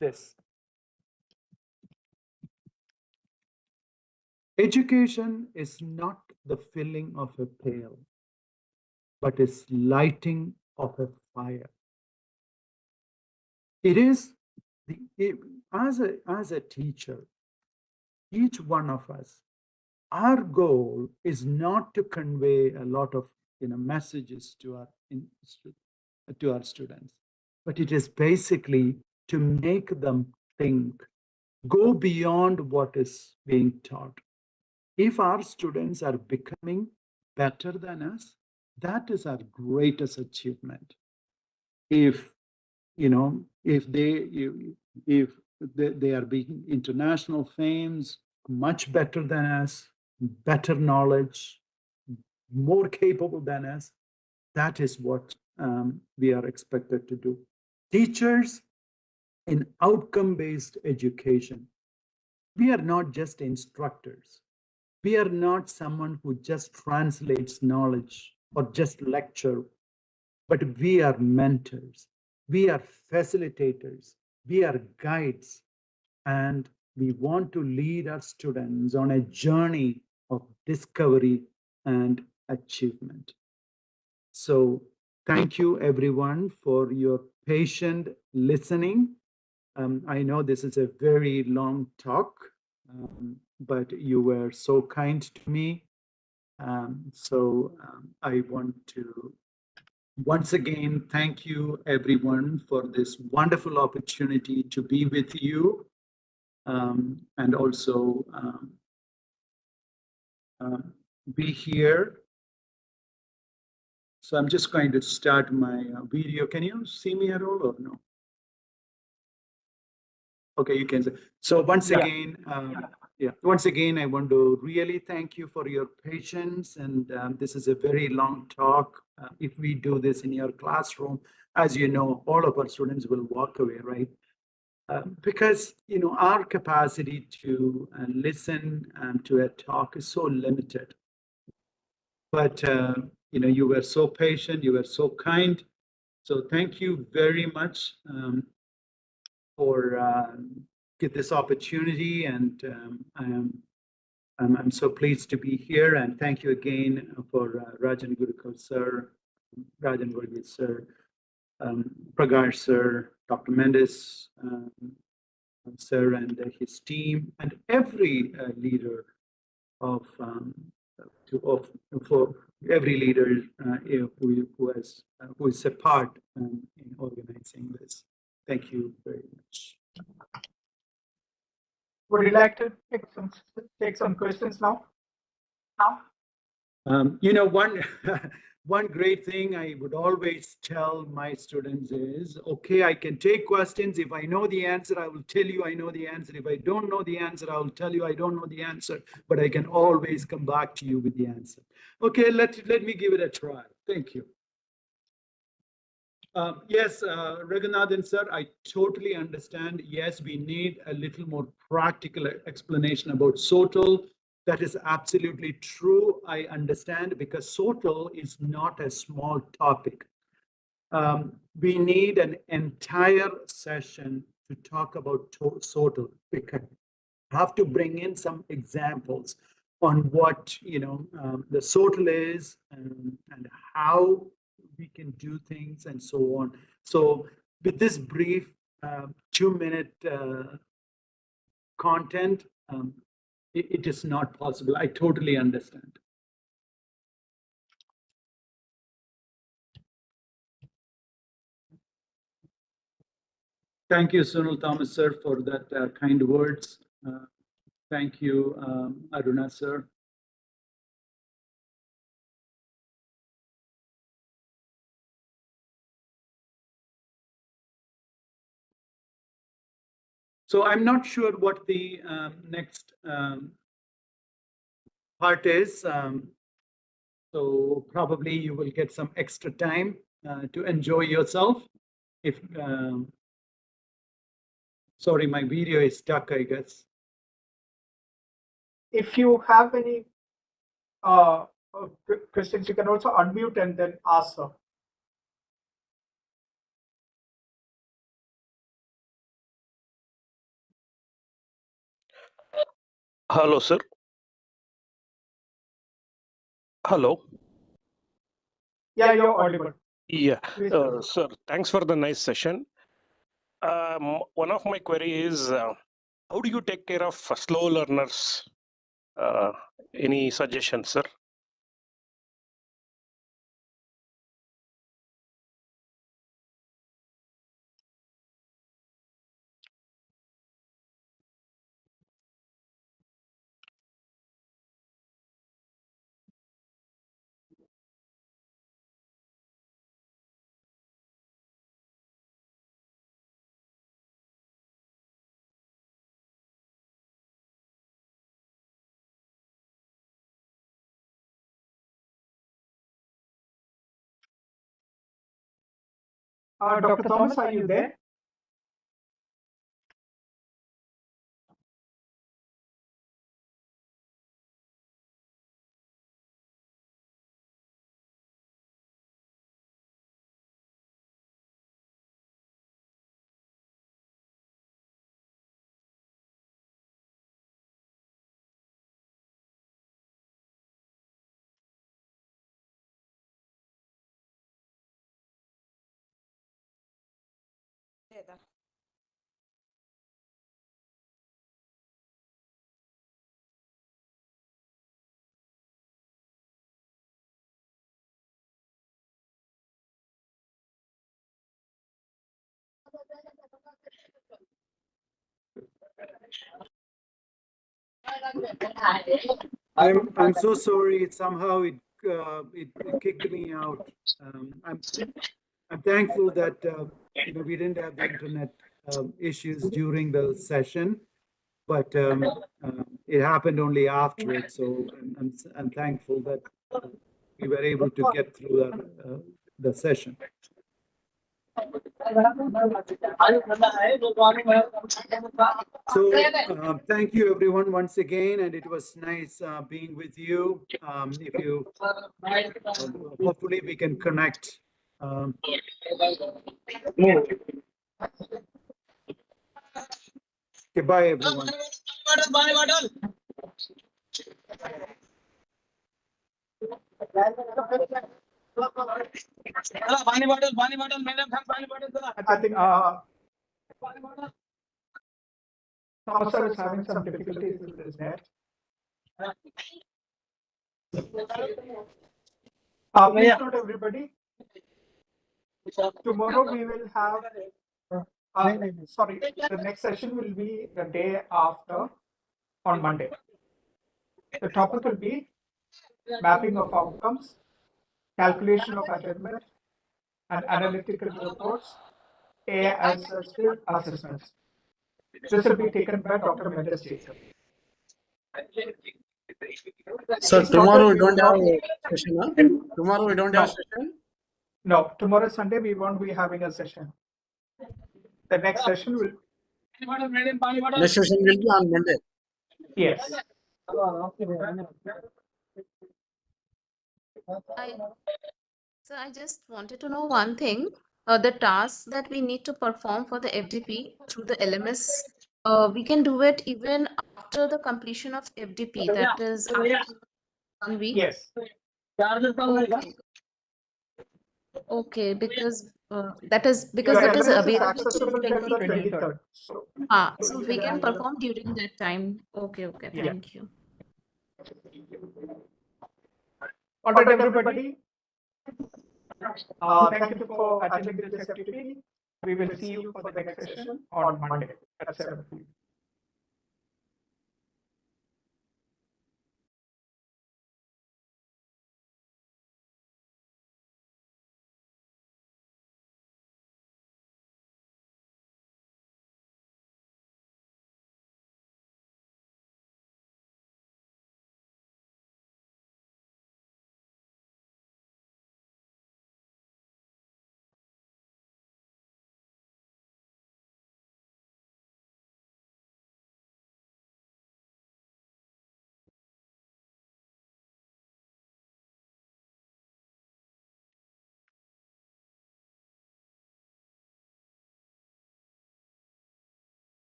this: education is not the filling of a pail, but is lighting of a fire. It is as a teacher, each one of us, our goal is not to convey a lot of messages to our students, but it is basically to make them think, go beyond what is being taught. If our students are becoming better than us, that is our greatest achievement. If they are being international fames, much better than us, better knowledge, more capable than us, that is what we are expected to do. Teachers in outcome-based education, we are not just instructors. We are not someone who just translates knowledge or just lecture, but we are mentors. We are facilitators. We are guides. And we want to lead our students on a journey of discovery and achievement. So thank you, everyone, for your patient listening. I know this is a very long talk, but you were so kind to me. I want to once again thank you, everyone, for this wonderful opportunity to be with you, and also be here. So I'm just going to start my video. Can you see me at all or no? Okay, you can say. So once again, once again, I want to really thank you for your patience. And this is a very long talk. If we do this in your classroom, as you know, all of our students will walk away, right? Because our capacity to listen to a talk is so limited. But you were so patient, you were so kind. So thank you very much for get this opportunity, and I'm so pleased to be here. And thank you again for Rajan Gurukul sir, Rajan Varghese sir, Prakash sir, Dr. Mendes sir, and his team, and every leader for every leader who is a part in organizing this. Thank you very much. Would you like to take some questions now? You know, one one great thing I would always tell my students is, okay, I can take questions. If I know the answer, I will tell you I know the answer. If I don't know the answer, I will tell you I don't know the answer, but I can always come back to you with the answer. Okay, let me give it a try. Thank you. Yes, Raghunathan sir, I totally understand. Yes, we need a little more practical explanation about SOTL. That is absolutely true. I understand, because SOTL is not a small topic. We need an entire session to talk about SOTL, because I have to bring in some examples on what the SOTL is, and how we can do things and so on. So with this brief 2-minute content, it is not possible. I totally understand. Thank you, Sunil Thomas sir, for that kind words. Thank you, Aruna sir. So I'm not sure what the next part is. So probably you will get some extra time to enjoy yourself. If sorry, my video is stuck, I guess. If you have any questions, you can also unmute and then ask, sir. Hello, sir. Hello. Yeah, you're audible. Yeah, sir, thanks for the nice session. One of my query is, how do you take care of slow learners? Any suggestions, sir? Dr. Thomas, are you there? I'm so sorry. Somehow it kicked me out. I'm thankful that we didn't have the internet issues during the session, but it happened only afterwards. So I'm thankful that we were able to get through the session. So thank you everyone once again, and it was nice being with you. If you hopefully we can connect. Goodbye everyone. I think Thomas sir is having some difficulties with his net. Please note, everybody, tomorrow we will have, sorry, the next session will be the day after, on Monday. The topic will be mapping of outcomes, calculation of attainment, and analytical reports, AI-assisted assessments. This will be taken by Dr. Mendes Jason. Sir, tomorrow we don't have a session, huh? Tomorrow we don't have No. session? No, tomorrow Sunday we won't be having a session. The next session will, Next session will be on Monday. yes. I just wanted to know one thing. The tasks that we need to perform for the FDP through the LMS, we can do it even after the completion of FDP, that is after 1 week. Yes. Okay. Okay, because that is because Your that is LMS is available accessible till the 23rd. so we can perform during that time. Okay, okay, Yeah. thank you. All right, everybody. Thank you for attending this FDP. We will see you for the next session on Monday at 7 p.m.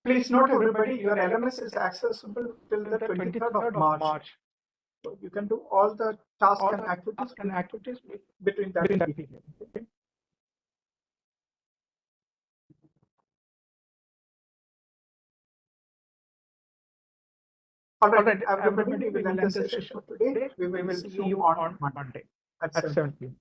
Please note, everybody, your LMS is accessible till the 23rd of March. So you can do all the tasks and activities between that period. Okay? All right, everybody, we will end the session for today. We will see you on Monday at 7 p.m.